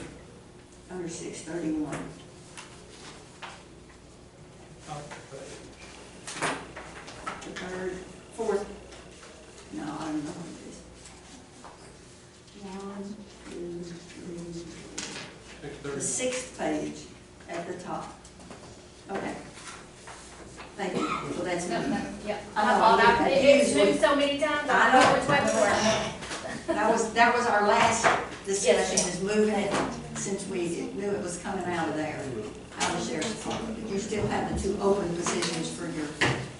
S1: under 631. The third, fourth, no, I don't know what it is. 1, 2, 3, 4. The 6th page at the top. that's
S3: No,
S1: me.
S3: no, yeah.
S1: I
S3: My
S1: know,
S3: fault.
S1: I
S3: I've
S1: did.
S3: it's moved so many times, I don't know which way to work.
S1: That was our last discussion, is moving it since we knew it was coming out of there, out of the sheriff's department. But you still have the 2 open positions for your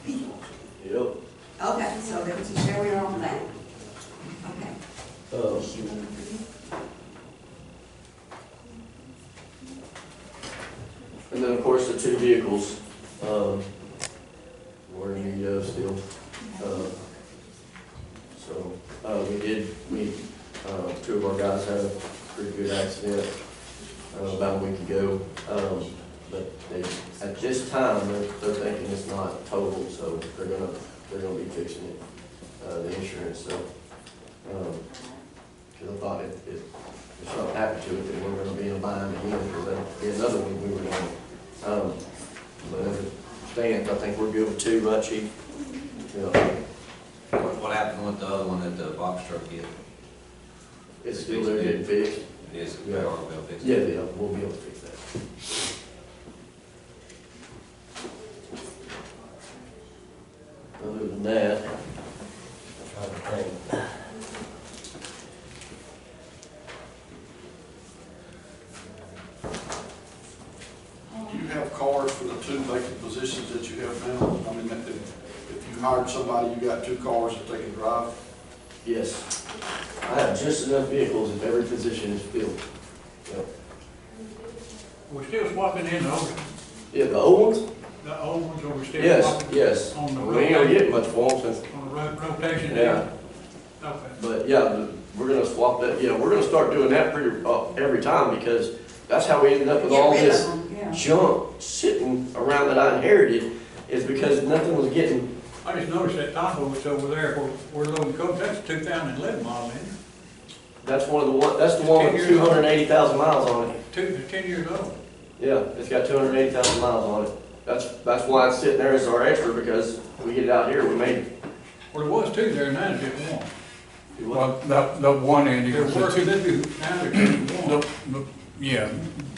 S1: people.
S12: Yep.
S1: Okay, so there we are on that. Okay.
S12: And then, of course, the 2 vehicles, we're in the still. So, we 2 of our guys had a pretty good accident about a week ago. But they, at this time, they're thinking it's not total, so they're gonna be fixing it, the insurance, so. Because I thought if something happened to it, then we're gonna be in a bind again, because that'd be another one we were doing. But as it stands, I think we're good with 2, right, Chief? Yeah.
S8: What happened with the other one that the box truck hit?
S12: It's still there getting fixed.
S8: It is,
S12: Yeah.
S8: they are gonna fix it.
S12: Yeah, we'll be able to fix that. Other than that, I'm trying to think.
S5: Do you have cars for the 2 vacant positions that you have now? I mean, if you hired somebody, you got 2 cars that they can drive?
S12: Yes, I have just enough vehicles if every position is filled. Yep.
S2: We're still swapping in those,
S12: Yeah, the old ones?
S2: the old ones, or we're still
S12: Yes,
S2: swapping
S12: yes.
S2: on the
S12: We ain't gonna
S2: rotation,
S12: get much for them since,
S2: on the rotation?
S12: yeah.
S2: Okay.
S12: But yeah, we're gonna swap that, yeah, we're gonna start doing that pretty, every time, because that's how we ended up with
S1: Get
S12: all
S1: rid of
S12: this
S1: them, yeah.
S12: junk sitting around that I inherited, is because nothing was getting,
S2: I just noticed that Tahoe was over there where we're loading coats, that's a 2011 model, isn't it?
S12: that's the one with 280,000 miles on it.
S2: 10 years old.
S12: Yeah, it's got 280,000 miles on it. That's why it's sitting there as our extra, because we get it out here, we made.
S2: Well, there was 2 there, now there's just 1.
S13: Well, the one end,
S2: There
S13: was
S2: were
S13: the
S2: 2,
S13: two,
S2: now there's just 1.
S13: yeah,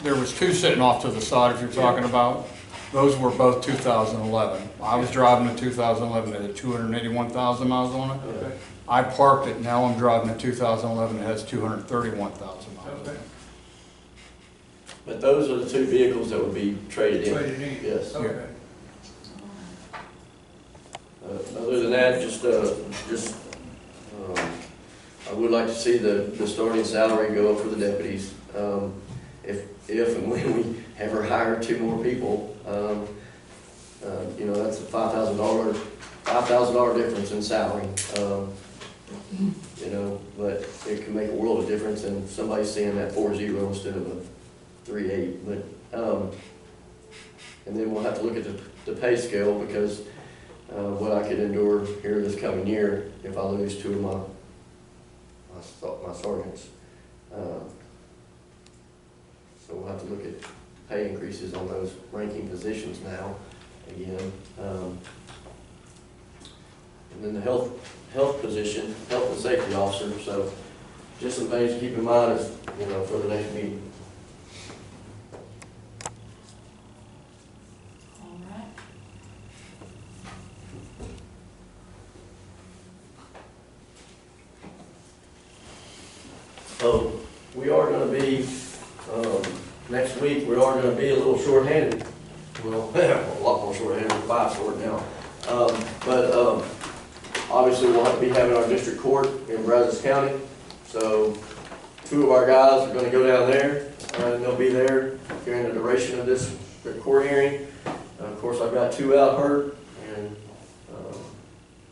S13: there was 2 sitting off to the side, if you're talking about. Those were both 2011. I was driving a 2011, it had 281,000 miles on it.
S2: Okay.
S13: I parked it, now I'm driving a 2011, it has 231,000 miles on it.
S2: Okay.
S12: But those are the 2 vehicles that would be traded in.
S2: Traded in.
S12: Yes.
S2: Okay.
S12: Other than that, I would like to see the starting salary go up for the deputies. If and when we ever hire 2 more people, you know, that's a $5,000 difference in salary. You know, but it can make a world of difference, and somebody's seeing that 4.0 instead of a 3.8. But and then we'll have to look at the pay scale, because what I could endure here this coming year if I lose 2 of my sergeants. So we'll have to look at pay increases on those ranking positions now, again. And then the health position, health and safety officer, so just some things to keep in mind as, you know, for the next meeting.
S1: All right.
S12: So we are gonna be, next week, we are gonna be a little short-handed. Well, a lot more short-handed, 5 short now. Obviously, we'll have to be having our district court in Brazos County. So 2 of our guys are gonna go down there, and they'll be there during the duration of this court hearing. Of course, I've got 2 out hurt, and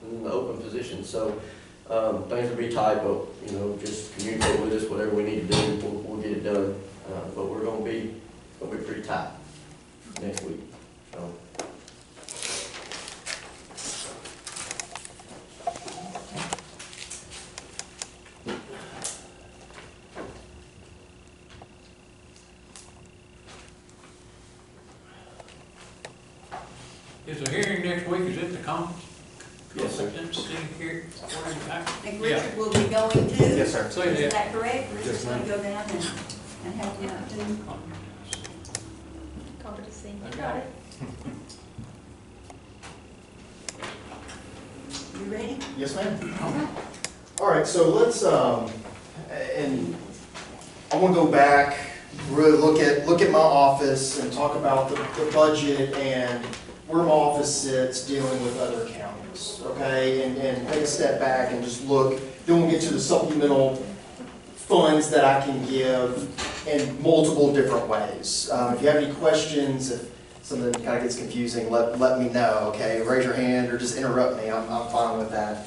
S12: in the open position. So things will be tight, but, you know, just communicate with us, whatever we need to do, we'll get it done. But we're gonna be pretty tight next week, so.
S2: Is the hearing next week, is it the conference?
S12: Yes, sir.
S2: Here,
S1: I think Richard will be going too.
S13: Yes, sir.
S2: Say
S1: Is
S2: that.
S1: that correct? Richard's gonna go down and help you out too.
S11: Competency. You got it.
S1: ready?
S14: Yes, ma'am. All right, so let's, and I want to go back, really look at my office and talk about the budget and where my office sits dealing with other counties, okay? And take a step back and just look, then we'll get to the supplemental funds that I can give in multiple different ways. If you have any questions, if something kind of gets confusing, let me know, okay? Raise your hand or just interrupt me, I'm fine with that.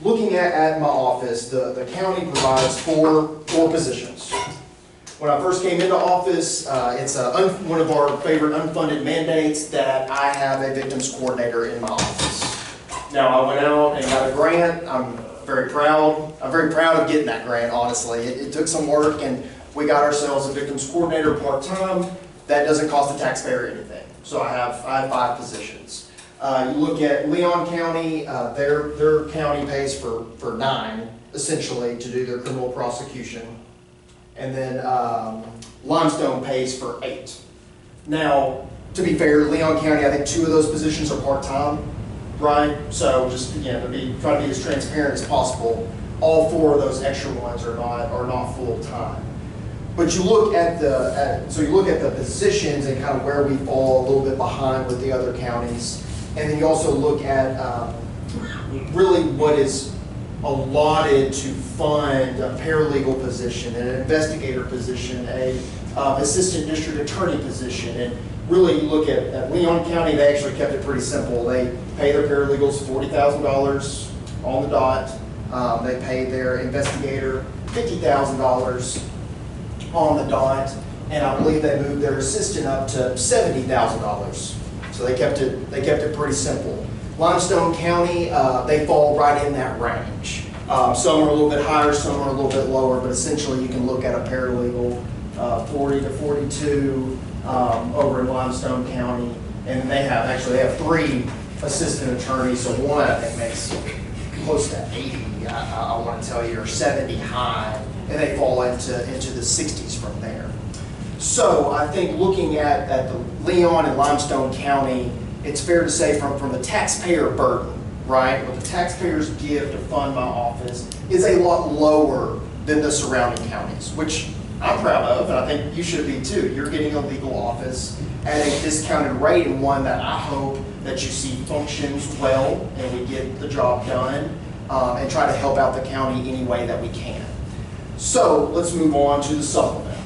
S14: Looking at my office, the county provides four positions. When I first came into office, it's one of our favorite unfunded mandates that I have a victims coordinator in my office. Now, I went out and got a grant. I'm very proud of getting that grant, honestly. It took some work, and we got ourselves a victims coordinator part-time. That doesn't cost the taxpayer anything. So I have 5 positions. You look at Leon County, their county pays for 9, essentially, to do their criminal prosecution. And then Limestone pays for 8. Now, to be fair, Leon County, I think 2 of those positions are part-time, right? So just, again, try to be as transparent as possible. All 4 of those extra ones are not full-time. But you look at the positions and kind of where we fall a little bit behind with the other counties. And then you also look at really what is allotted to fund a paralegal position, an investigator position, a assistant district attorney position. And really you look at Leon County, they actually kept it pretty simple. They pay their paralegals $40,000 on the dot. They pay their investigator $50,000 on the dot. And I believe they moved their assistant up to $70,000. So they kept it pretty simple. Limestone County, they fall right in that range. Some are a little bit higher, some are a little bit lower, but essentially you can look at a paralegal 40 to 42 over in Limestone County, and they have 3 assistant attorneys. So one I think makes close to 80, I want to tell you, or 70 high, and they fall into the 60s from there. So I think looking at the Leon and Limestone County, it's fair to say from the taxpayer burden, right, what the taxpayers give to fund my office is a lot lower than the surrounding counties, which I'm proud of, and I think you should be too. You're getting a legal office at a discounted rate, and one that I hope that you see functions well and we get the job done and try to help out the county any way that we can. So let's move on to the supplement,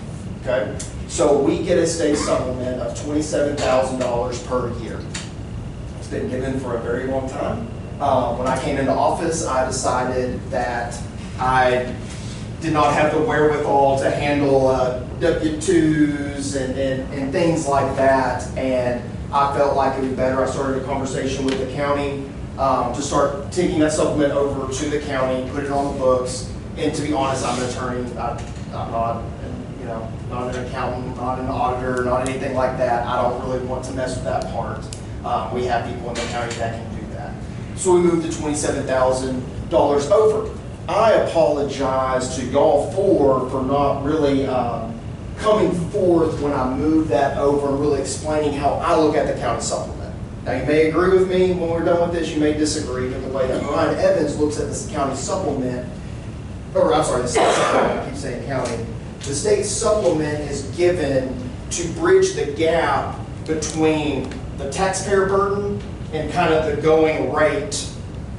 S14: okay? So we get a state supplement of $27,000 per year. It's been given for a very long time. When I came into office, I decided that I did not have the wherewithal to handle W-2s and things like that, and I felt like it would be better. I started a conversation with the county to start taking that supplement over to the county, put it on the books. And to be honest, I'm an attorney. I'm not, not an accountant, not an auditor, not anything like that. I don't really want to mess with that part. We have people in the county that can do that. So we moved the $27,000 over. I apologize to y'all for not really coming forth when I moved that over and really explaining how I look at the county supplement. Now you may agree with me when we're done with this, you may disagree, but the way that Brian Evans looks at this county supplement, or I'm sorry, the state supplement, I keep saying county. The state supplement is given to bridge the gap between the taxpayer burden and kind of the going rate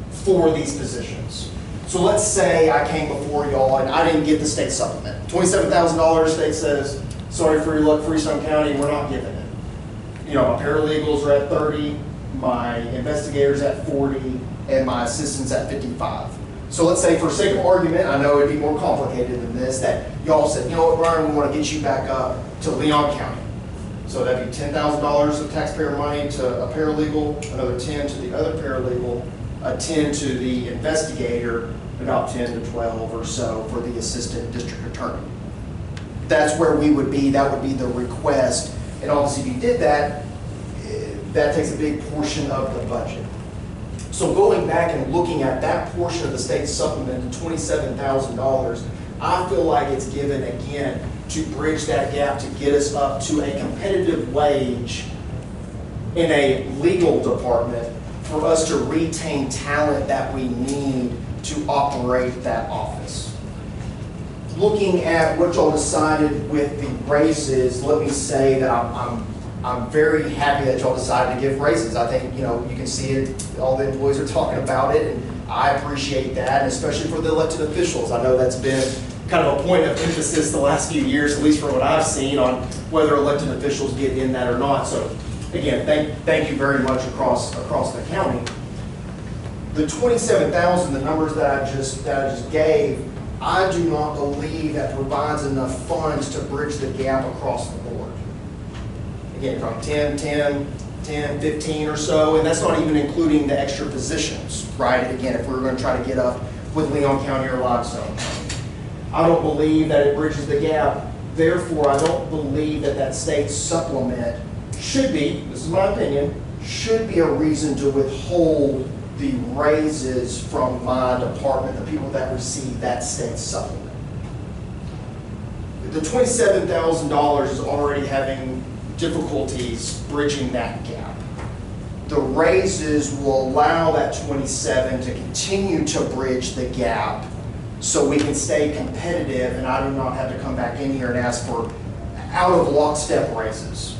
S14: for these positions. So let's say I came before y'all and I didn't get the state supplement. $27,000, state says, sorry for your luck, Freestone County, we're not giving it. My paralegals are at 30, my investigators at 40, and my assistants at 55. So let's say, for sake of argument, I know it'd be more complicated than this, that y'all said, you know what, Brian, we want to get you back up to Leon County. So that'd be $10,000 of taxpayer money to a paralegal, another 10 to the other paralegal, a 10 to the investigator, about 10 to 12 or so for the assistant district attorney. That's where we would be. That would be the request. And obviously, if you did that, that takes a big portion of the budget. So going back and looking at that portion of the state supplement, the $27,000, I feel like it's given, again, to bridge that gap, to get us up to a competitive wage in a legal department for us to retain talent that we need to operate that office. Looking at what y'all decided with the raises, let me say that I'm very happy that y'all decided to give raises. I think, you know, you can see it, all the employees are talking about it, and I appreciate that, and especially for the elected officials. I know that's been kind of a point of emphasis the last few years, at least from what I've seen, on whether elected officials get in that or not. So again, thank you very much across the county. The 27,000, the numbers that I just gave, I do not believe that provides enough funds to bridge the gap across the board. Again, you're talking 10, 15 or so, and that's not even including the extra positions, right? Again, if we were going to try to get up with Leon County or Limestone. I don't believe that it bridges the gap. Therefore, I don't believe that that state supplement should be, this is my opinion, should be a reason to withhold the raises from my department, the people that receive that state supplement. The $27,000 is already having difficulties bridging that gap. The raises will allow that 27 to continue to bridge the gap so we can stay competitive and I do not have to come back in here and ask for out of lockstep raises,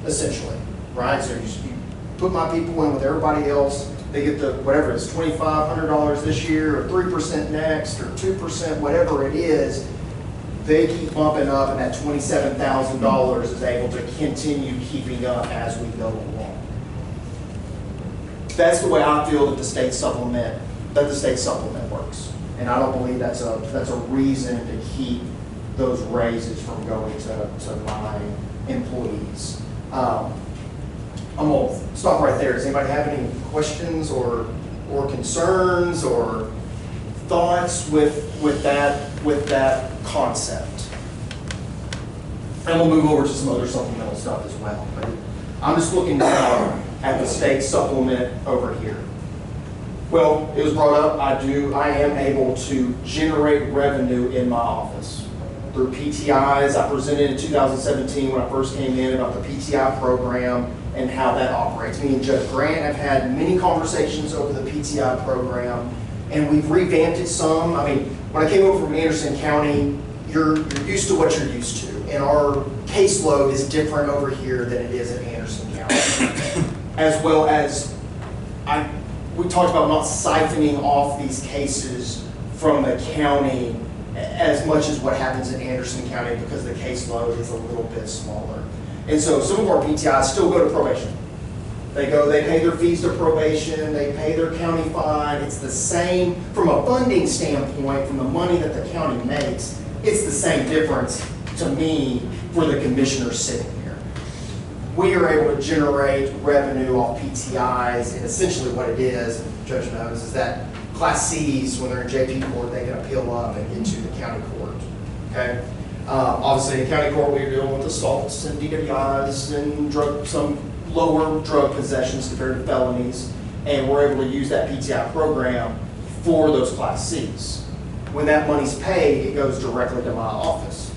S14: essentially, right? So you put my people in with everybody else, they get the, whatever it's $2,500 this year, or 3% next, or 2%, whatever it is, they keep bumping up and that $27,000 is able to continue keeping up as we go along. That's the way I feel that the state supplement works. And I don't believe that's a reason to keep those raises from going to my employees. I'm going to stop right there. Does anybody have any questions or concerns or thoughts with that concept? And we'll move over to some other supplemental stuff as well. But I'm just looking down at the state supplement over here. Well, it was brought up, I am able to generate revenue in my office through PTIs. I presented in 2017 when I first came in about the PTI program and how that operates. Me and Judge Grant have had many conversations over the PTI program, and we've revamped it some. I mean, when I came over from Anderson County, you're used to what you're used to, and our caseload is different over here than it is in Anderson County. As well as, we talked about not siphoning off these cases from the county as much as what happens in Anderson County because the caseload is a little bit smaller. And so some of our PTIs still go to probation. They pay their fees to probation, they pay their county fine. It's the same, from a funding standpoint, from the money that the county makes, it's the same difference to me for the commissioners sitting here. We are able to generate revenue off PTIs, and essentially what it is, Judge knows, is that Class Cs, when they're in JP court, they can appeal up and get to the county court, okay? Obviously, in county court, we're dealing with assaults and DWIs and some lower drug possessions compared to felonies, and we're able to use that PTI program for those Class Cs. When that money's paid, it goes directly to my office.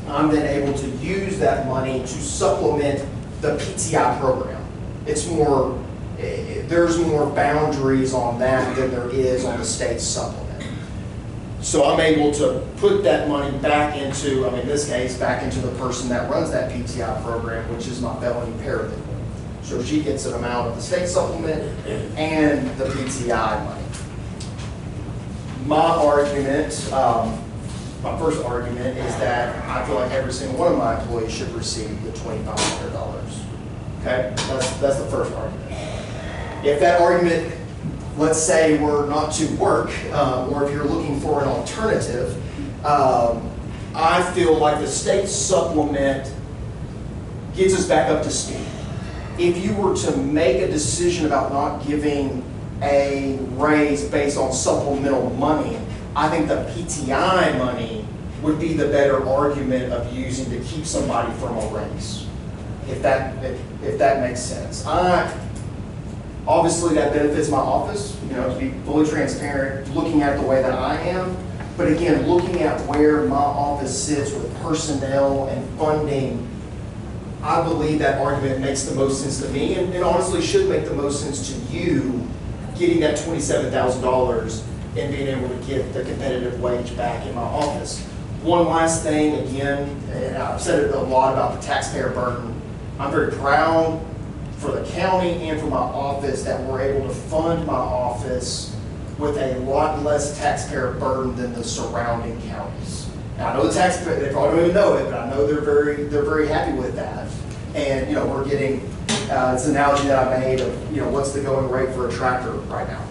S14: I'm then able to use that money to supplement the PTI program. It's more, there's more boundaries on that than there is on the state supplement. So I'm able to put that money back into, in this case, back into the person that runs that PTI program, which is my felony paralegal. So she gets an amount of the state supplement and the PTI money. My argument, my first argument is that I feel like every single one of my employees should receive the $2,500. Okay, that's the first argument. If that argument, let's say, were not to work, or if you're looking for an alternative, I feel like the state supplement gets us back up to speed. If you were to make a decision about not giving a raise based on supplemental money, I think the PTI money would be the better argument of using to keep somebody from a raise, if that makes sense. Obviously, that benefits my office, to be fully transparent, looking at it the way that I am. But again, looking at where my office sits with personnel and funding, I believe that argument makes the most sense to me, and honestly should make the most sense to you, getting that $27,000 and being able to get the competitive wage back in my office. One last thing, again, and I've said it a lot about the taxpayer burden. I'm very proud for the county and for my office that we're able to fund my office with a lot less taxpayer burden than the surrounding counties. Now, I know the taxpayer, they probably don't even know it, but I know they're very happy with that. And, we're getting, it's an analogy that I made of, what's the going rate for a tractor right now?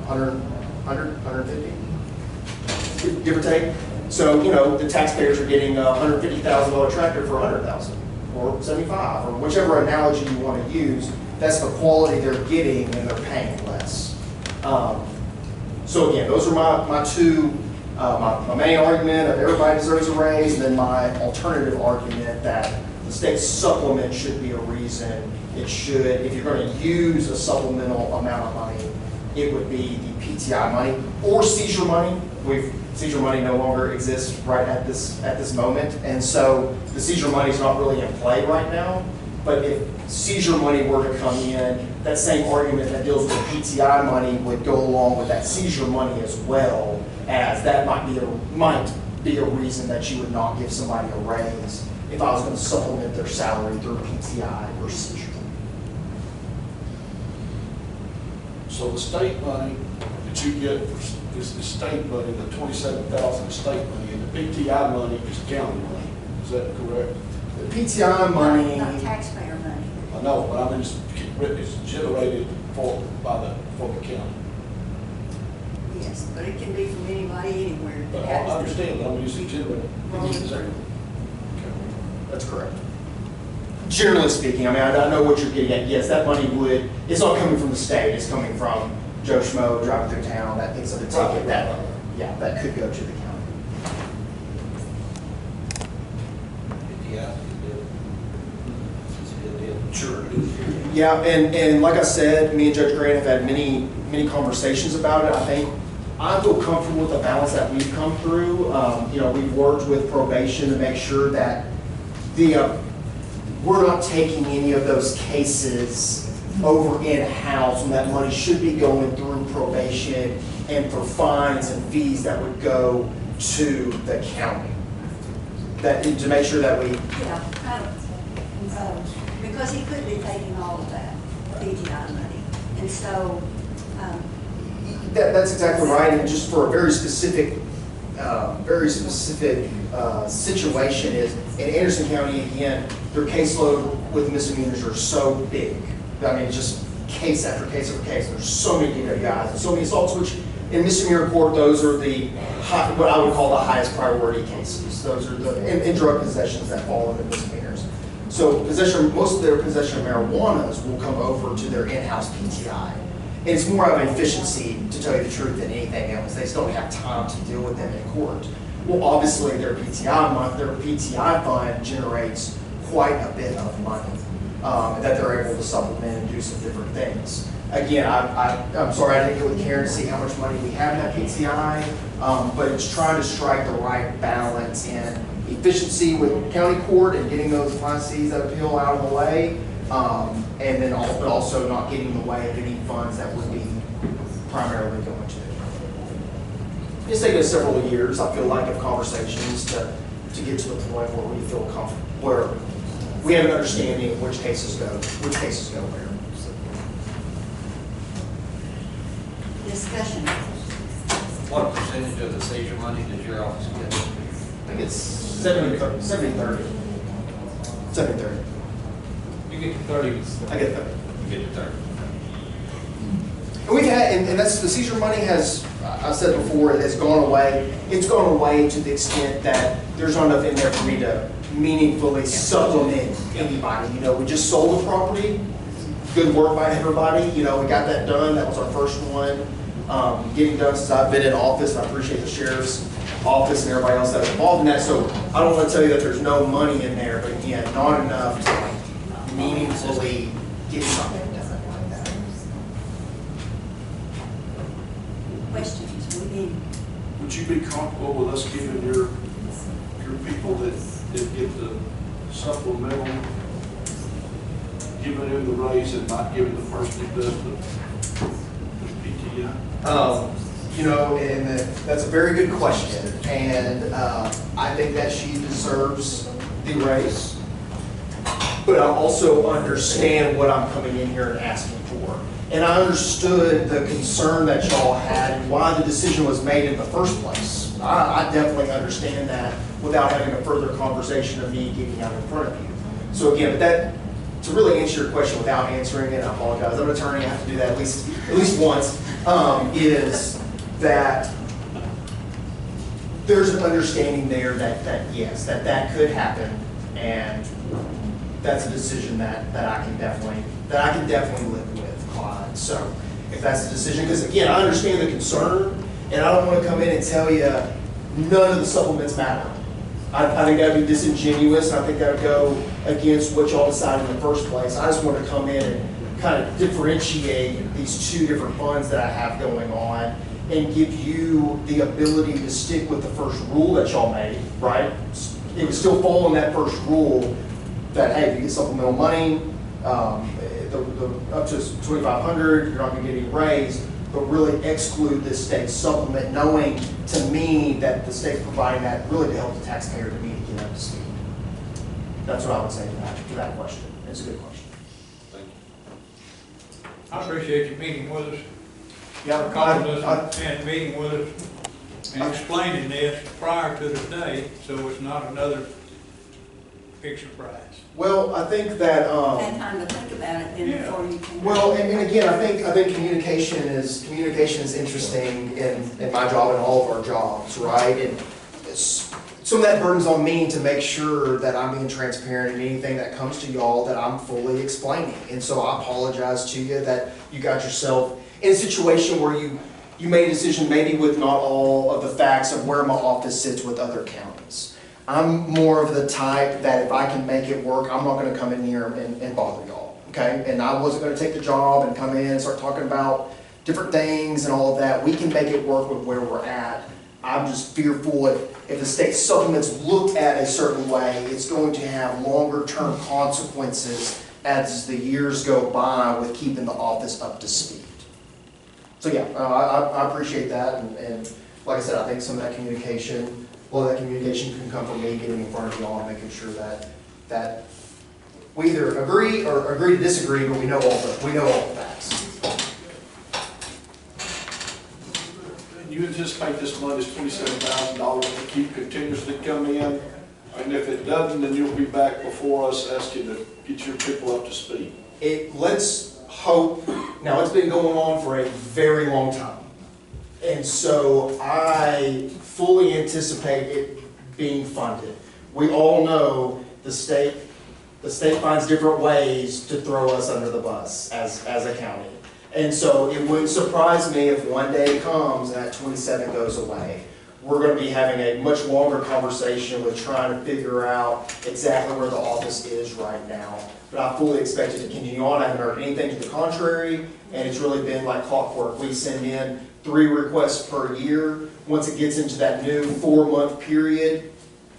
S14: 150? Give or take. So, the taxpayers are getting a $150,000 tractor for $100,000 or $75,000 or whichever analogy you want to use. That's the quality they're getting and they're paying less. So again, those are my two, my main argument of everybody deserves a raise, and then my alternative argument that the state supplement should be a reason. It should, if you're going to use a supplemental amount of money, it would be the PTI money or seizure money. Seizure money no longer exists right at this moment, and so the seizure money is not really in play right now. But if seizure money were to come in, that same argument that deals with PTI money would go along with that seizure money as well, as that might be a reason that you would not give somebody a raise if I was going to supplement their salary through PTI or seizure.
S5: So the state money that you get is the state money, the $27,000 state money, and the PTI money is county money. Is that correct?
S14: The PTI money,
S1: Not taxpayer money.
S5: I know, but I mean, it's generated for the county.
S1: Yes, but it can be from anybody, anywhere.
S5: But I understand, but I mean, it's generated.
S14: that's correct. Generally speaking, I mean, I know what you're getting at. Yes, that money it's not coming from the state, it's coming from Joe Schmo driving through town that picks up a ticket that could go to the county.
S10: Yeah.
S5: Sure.
S14: Yeah, and like I said, me and Judge Grant have had many conversations about it. I feel comfortable with the balance that we've come through. We've worked with probation to make sure that we're not taking any of those cases over in-house, and that money should be going through probation and for fines and fees that would go to the county. To make sure that we...
S1: Yeah, because he could be taking all of that PTI money. And so...
S14: That's exactly right, and just for a very specific situation is, in Anderson County, again, their caseload with misdemeanors are so big. I mean, just case after case after case. There's so many DWIs and so many assaults, which in misdemeanor court, those are what I would call the highest priority cases. Those are and drug possessions that fall under misdemeanors. So most of their possession of marijuanas will come over to their in-house PTI. And it's more of an efficiency, to tell you the truth, than anything else. They just don't have time to deal with them in court. Well, obviously, their PTI fund generates quite a bit of money that they're able to supplement and do some different things. Again, I'm sorry I didn't get with Karen to see how much money we have in that PTI, but it's trying to strike the right balance in efficiency with county court and getting those Class Cs that appeal out of the way, and then but also not getting in the way of any funds that would be primarily going to. It's taken us several years, I feel like, of conversations to get to the point where we feel comfortable, where we have an understanding of which cases go where.
S1: Discussion.
S8: What percentage of the seizure money does your office get?
S14: I think it's 70-30. 70-30.
S8: You get 30.
S14: I get 30.
S8: You get 30.
S14: And we've had, and that's the seizure money has, I've said before, it has gone away. It's gone away to the extent that there's not enough in there for me to meaningfully supplement anybody. We just sold the property. Good work by everybody. We got that done. That was our first one. Getting done since I've been in office. I appreciate the sheriff's office and everybody else that's involved in that. So I don't want to tell you that there's no money in there, but again, not enough to meaningfully get something done like that.
S1: Questions?
S5: Would you be comfortable with us giving your people that get the supplemental giving him the raise and not giving the person who does the PTI?
S14: You know, and that's a very good question, and I think that she deserves the raise. But I also understand what I'm coming in here and asking for. And I understood the concern that y'all had and why the decision was made in the first place. I definitely understand that without having a further conversation of me getting out in front of you. So again, but that, to really answer your question without answering it, I apologize, I'm an attorney, I have to do that at least once, is that there's an understanding there that yes, that could happen, and that's a decision that I can definitely live with, Clyde. So if that's the decision, because again, I understand the concern, and I don't want to come in and tell you none of the supplements matter. I think that would be disingenuous, and I think that would go against what y'all decided in the first place. I just want to come in and kind of differentiate these two different funds that I have going on and give you the ability to stick with the first rule that y'all made, right? It would still fall in that first rule that, hey, if you get supplemental money, up to $2,500, you're not going to get any raise, but really exclude this state supplement, knowing to me that the state's providing that really to help the taxpayer to me to get up to speed. That's what I would say to that question. It's a good question.
S5: Thank you.
S2: I appreciate you meeting with us,
S14: Yeah,
S2: calling us and meeting with us and explaining this prior to today, so it's not another big surprise.
S14: well, I think that
S1: Had time to think about it then before you can.
S14: well, and again, I think communication is interesting in my job and all of our jobs, right? And some of that burden's on me to make sure that I'm being transparent in anything that comes to y'all that I'm fully explaining. And so I apologize to you that you got yourself in a situation where you made a decision maybe with not all of the facts of where my office sits with other counties. I'm more of the type that if I can make it work, I'm not going to come in here and bother y'all, okay? And I wasn't going to take the job and come in and start talking about different things and all of that. We can make it work with where we're at. I'm just fearful if the state supplements looked at a certain way, it's going to have longer term consequences as the years go by with keeping the office up to speed. So yeah, I appreciate that, and like I said, I think some of that communication can come from me getting in front of y'all and making sure that we either agree or agree to disagree, but we know all the facts.
S5: You anticipate this money is $27,000 to keep continuously coming in, and if it doesn't, then you'll be back before us asking to get your people up to speed.
S14: Let's hope. Now it's been going on for a very long time, and so I fully anticipate it being funded. We all know the state finds different ways to throw us under the bus as a county. And so it wouldn't surprise me if one day comes and that 27 goes away. We're going to be having a much longer conversation with trying to figure out exactly where the office is right now. But I fully expect it to continue on. I haven't heard anything to the contrary, and it's really been like clockwork. We send in 3 requests per year. Once it gets into that new 4-month period,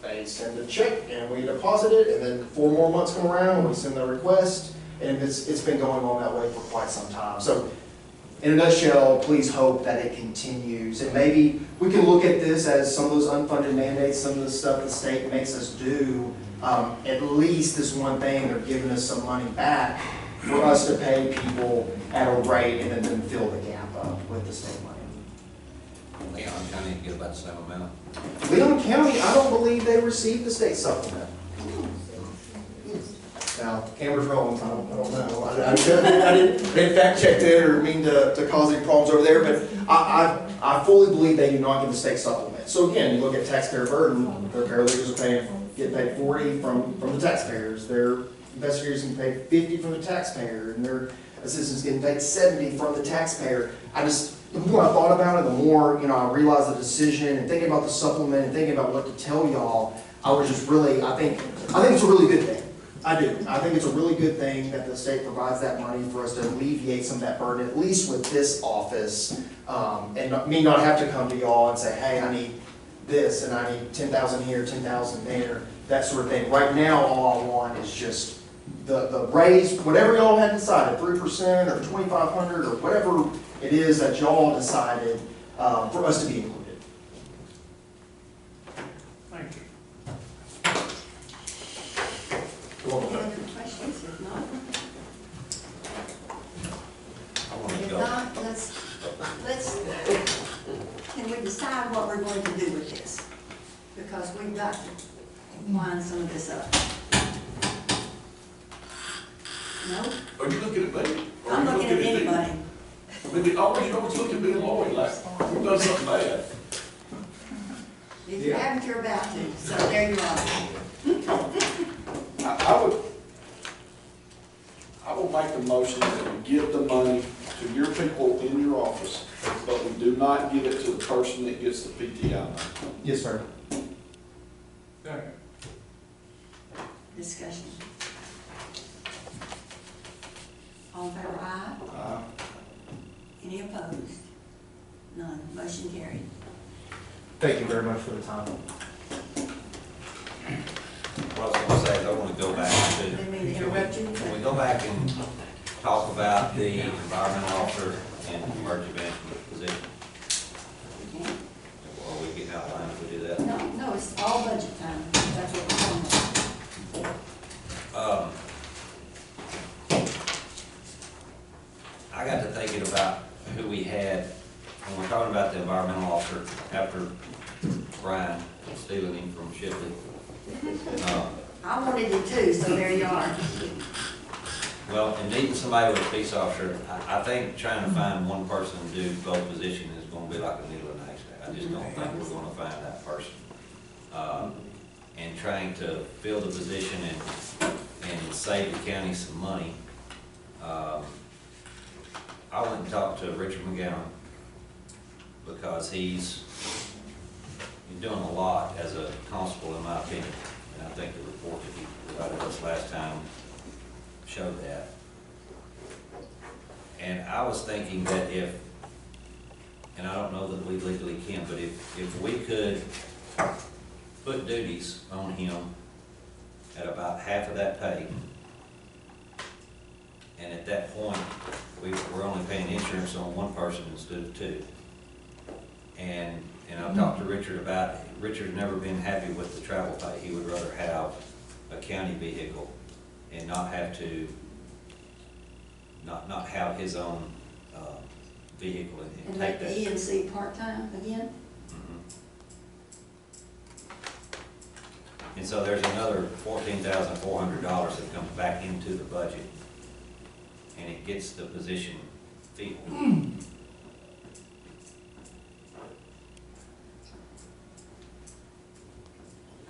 S14: they send a check and we deposit it, and then 4 more months come around and we send the request. And it's been going on that way for quite some time. So in a nutshell, please hope that it continues. And maybe we can look at this as some of those unfunded mandates, some of the stuff the state makes us do. At least this one thing, they're giving us some money back for us to pay people at a rate and then fill the gap up with the state money.
S8: Leon County to get about the same amount.
S14: Leon County, I don't believe they received the state supplement. Now, camera's rolling, so I don't know. I didn't fact check it or mean to cause any problems over there, but I fully believe they do not get the state supplement. So again, you look at taxpayer burden, their paralegals are getting paid 40 from the taxpayers. Their investigators getting paid 50 from the taxpayer, and their assistants getting paid 70 from the taxpayer. The more I thought about it, the more I realized the decision and thinking about the supplement and thinking about what to tell y'all, I was just really, I think it's a really good thing. I do. I think it's a really good thing that the state provides that money for us to alleviate some of that burden, at least with this office, and me not have to come to y'all and say, hey, I need this, and I need 10,000 here, 10,000 there, that sort of thing. Right now, all I want is just the raise, whatever y'all had decided, 3% or 2,500 or whatever it is that y'all decided for us to be included.
S6: Thank you.
S1: Any other questions? If not,
S10: I want to
S1: if
S10: go.
S1: not, let's, can we decide what we're going to do with this? Because we've got to line some of this up. No?
S5: Are you looking at me? Or are
S1: I'm
S5: you
S1: looking at
S5: me?
S1: anybody.
S5: I mean, you always look at me and Lloyd like, we've done something bad.
S1: If you haven't, you're about to, so there you are.
S5: I will make the motion that we give the money to your people in your office, but we do not give it to the person that gets the PTI money.
S14: Yes, sir.
S2: Second.
S1: Discussion. All in favor, aye? Any opposed? None. Motion carried.
S14: Thank you very much for the time.
S10: What I was gonna say is I want to go back to,
S1: Didn't mean to interrupt you.
S10: can we go back and talk about the environmental officer and emergency management position?
S1: We can't.
S10: Or we get outlined if we do that?
S1: No, it's all budget time. That's what we're talking about.
S10: I got to thinking about who we had, when we're talking about the environmental officer, after Brian stealing him from Shipley.
S1: I wanted it too, so there you are.
S10: Well, and needing somebody with a peace officer, I think trying to find one person to do both positions is gonna be like a needle in a haystack. I just don't think we're gonna find that person. And trying to fill the position and save the county some money. I went and talked to Richard McGowan because he's doing a lot as a constable, in my opinion. And I think the report that he provided us last time showed that. And I was thinking that if, and I don't know that we legally can, but if we could put duties on him at about half of that pay, and at that point, we're only paying insurance on one person instead of two. And I've talked to Richard about it. Richard's never been happy with the travel pay. He would rather have a county vehicle and not have to, not have his own vehicle and
S1: And
S10: take
S1: make
S10: that.
S1: the EMC part-time again?
S10: And so there's another $14,400 that comes back into the budget, and it gets the position filled.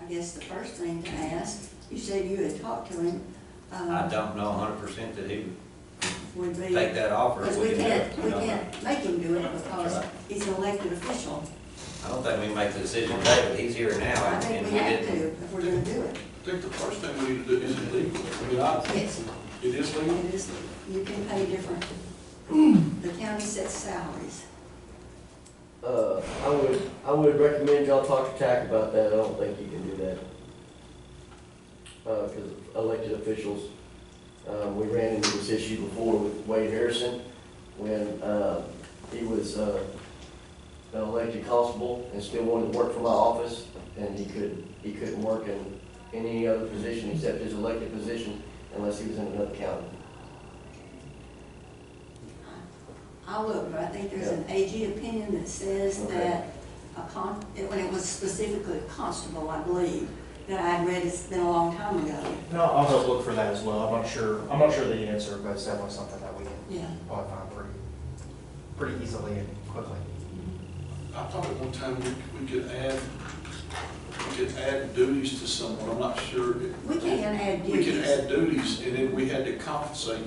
S1: I guess the first thing to ask, you said you had talked to him.
S10: I don't know 100% that he
S1: Would
S10: would
S1: be.
S10: take that offer.
S1: Because
S10: if
S1: we
S10: didn't do
S1: can't,
S10: it.
S1: we
S10: No.
S1: can't make him do it because
S10: That's right.
S1: he's an elected official.
S10: I don't think we can make the decision today, but he's here now,
S1: I
S10: and
S1: think
S10: we
S1: we have
S10: didn't.
S1: to if we're gonna do it.
S5: I think the first thing we need to do is it legal. I mean,
S1: Yes,
S5: it is legal.
S1: it is, you can pay different, the county sets salaries.
S12: I would recommend y'all talk to TAC about that. I don't think you can do that. Because elected officials, we ran into this issue before with Wade Harrison when he was an elected constable and still wanted to work for my office, and he couldn't work in any other position except his elected position unless he was in another county.
S1: I'll look, but I think there's an AG opinion that says
S12: Okay.
S1: that when it was specifically a constable, I believe, that I'd read, it's been a long time ago.
S14: No, I'll help look for that as well. I'm not sure the answer, but it's definitely something that we can
S1: Yeah.
S14: probably find pretty easily and quickly.
S5: I thought at one time we could add duties to someone. I'm not sure.
S1: We can add
S5: We can
S1: duties.
S5: add duties, and then we had to compensate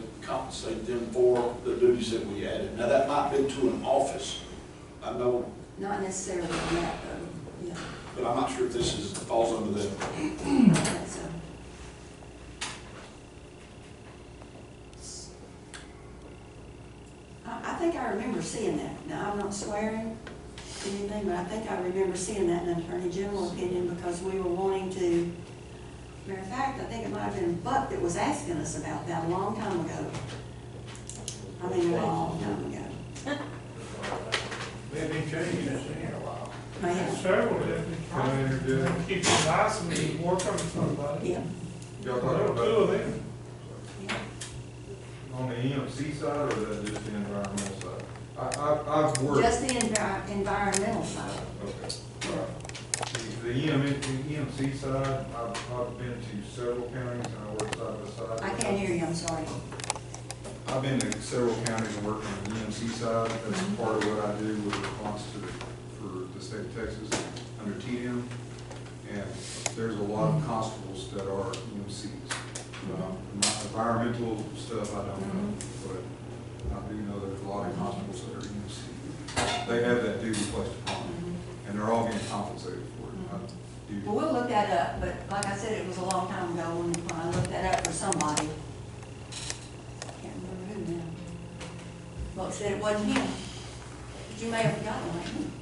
S5: them for the duties that we added. Now, that might be to an office. I know,
S1: Not necessarily on that, though, yeah.
S5: but I'm not sure if this falls under that.
S1: That's, I think I remember seeing that. Now, I'm not swearing anything, but I think I remember seeing that in an Attorney General opinion because we were wanting to Matter of fact, I think it might have been Buck that was asking us about that a long time ago. I mean, a long time ago.
S2: They've been changing this in here a while.
S1: Man,
S6: Several deputies. Keep your license and work on somebody.
S1: yeah.
S4: Y'all
S6: Well,
S4: talking
S6: two
S4: about
S6: of them.
S4: on the EMC side, or is that just the environmental side? I've worked.
S1: Just the environmental side.
S4: Okay, all right. The EMC side, I've been to several counties, and I work side by side.
S1: I can't hear you, I'm sorry.
S4: I've been to several counties and worked on the EMC side. That's part of what I do with response to, for the state of Texas under TDM. And there's a lot of constables that are EMCs. Not environmental stuff, I don't know, but I do know there's a lot of constables that are EMC. They have that duty placed upon them, and they're all getting compensated for it. I do-
S1: Well, we'll look that up, but like I said, it was a long time ago when I looked that up for somebody. Can't remember who now. Well, it said it wasn't him. But you may have forgotten like him.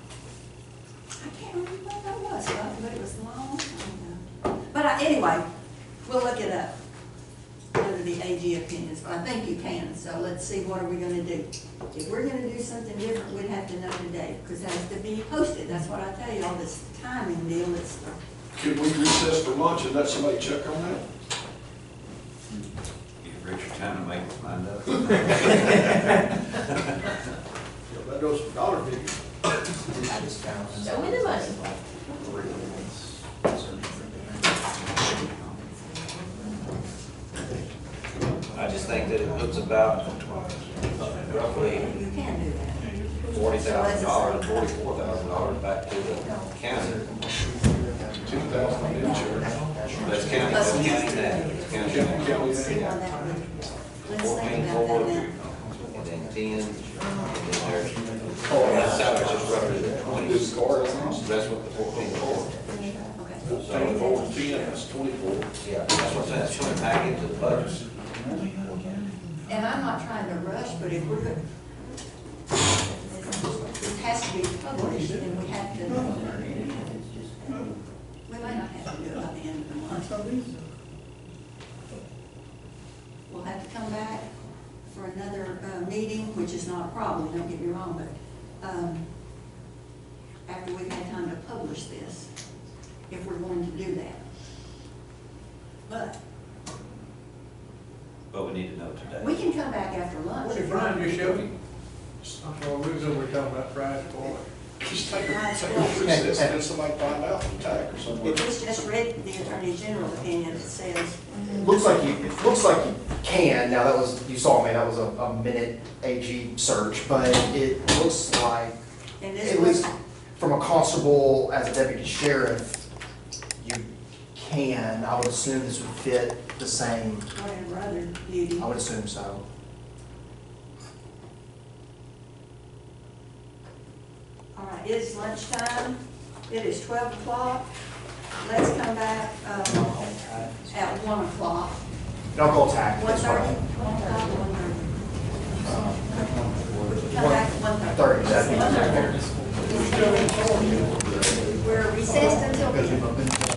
S1: I can't remember what that was, but it was a long time ago. But anyway, we'll look it up under the AG opinions, but I think you can, so let's see, what are we gonna do? If we're gonna do something different, we'd have to know today, because it has to be posted, that's what I tell you, all this timing deal, it's,
S5: Could we recess for lunch and let somebody check on that?
S10: Give Richard time to make his mind up.
S5: That goes for dollar figures.
S9: Show me the money.
S10: I just think that it puts about roughly
S1: you can do that.
S10: $40,000, $44,000 back to the county.
S5: 2,000 insurance.
S10: That's county, that's county that, it's county that.
S1: See how that would, let's think
S10: 14,
S1: about that
S10: 4,
S1: now.
S10: and then 10, and then there's, that salary's just roughly the 20. That's what the 14 for.
S1: Okay.
S5: So 14, that's 24.
S10: Yeah, that's what I'm saying, it's coming back into the budget.
S1: And I'm not trying to rush, but if we're good, it has to be published, and we have to, we might not have to do it by the end of the month. We'll have to come back for another, meeting, which is not a problem, don't get me wrong, but, after we've had time to publish this, if we're going to do that.
S10: But we need to know today.
S1: We can come back after lunch.
S2: What did Brian just show you? Oh, we was over talking about price for
S5: Just take a recess and then somebody find out from TAC or somewhere.
S1: It was just read the Attorney General's opinion, it says,
S14: Looks like you can, now that was, you saw me, that was a minute AG search, but it looks like,
S1: and this
S14: at
S1: was,
S14: least from a constable as a deputy sheriff, you can, I would assume this would fit the same,
S1: whatever other duty.
S14: I would assume so.
S1: All right, it's lunchtime, it is 12 o'clock, let's come back, at 1 o'clock.
S14: And I'll call TAC.
S1: 1:30? 1:30. Come back at 1:30.
S14: 1:30.
S1: 1:30.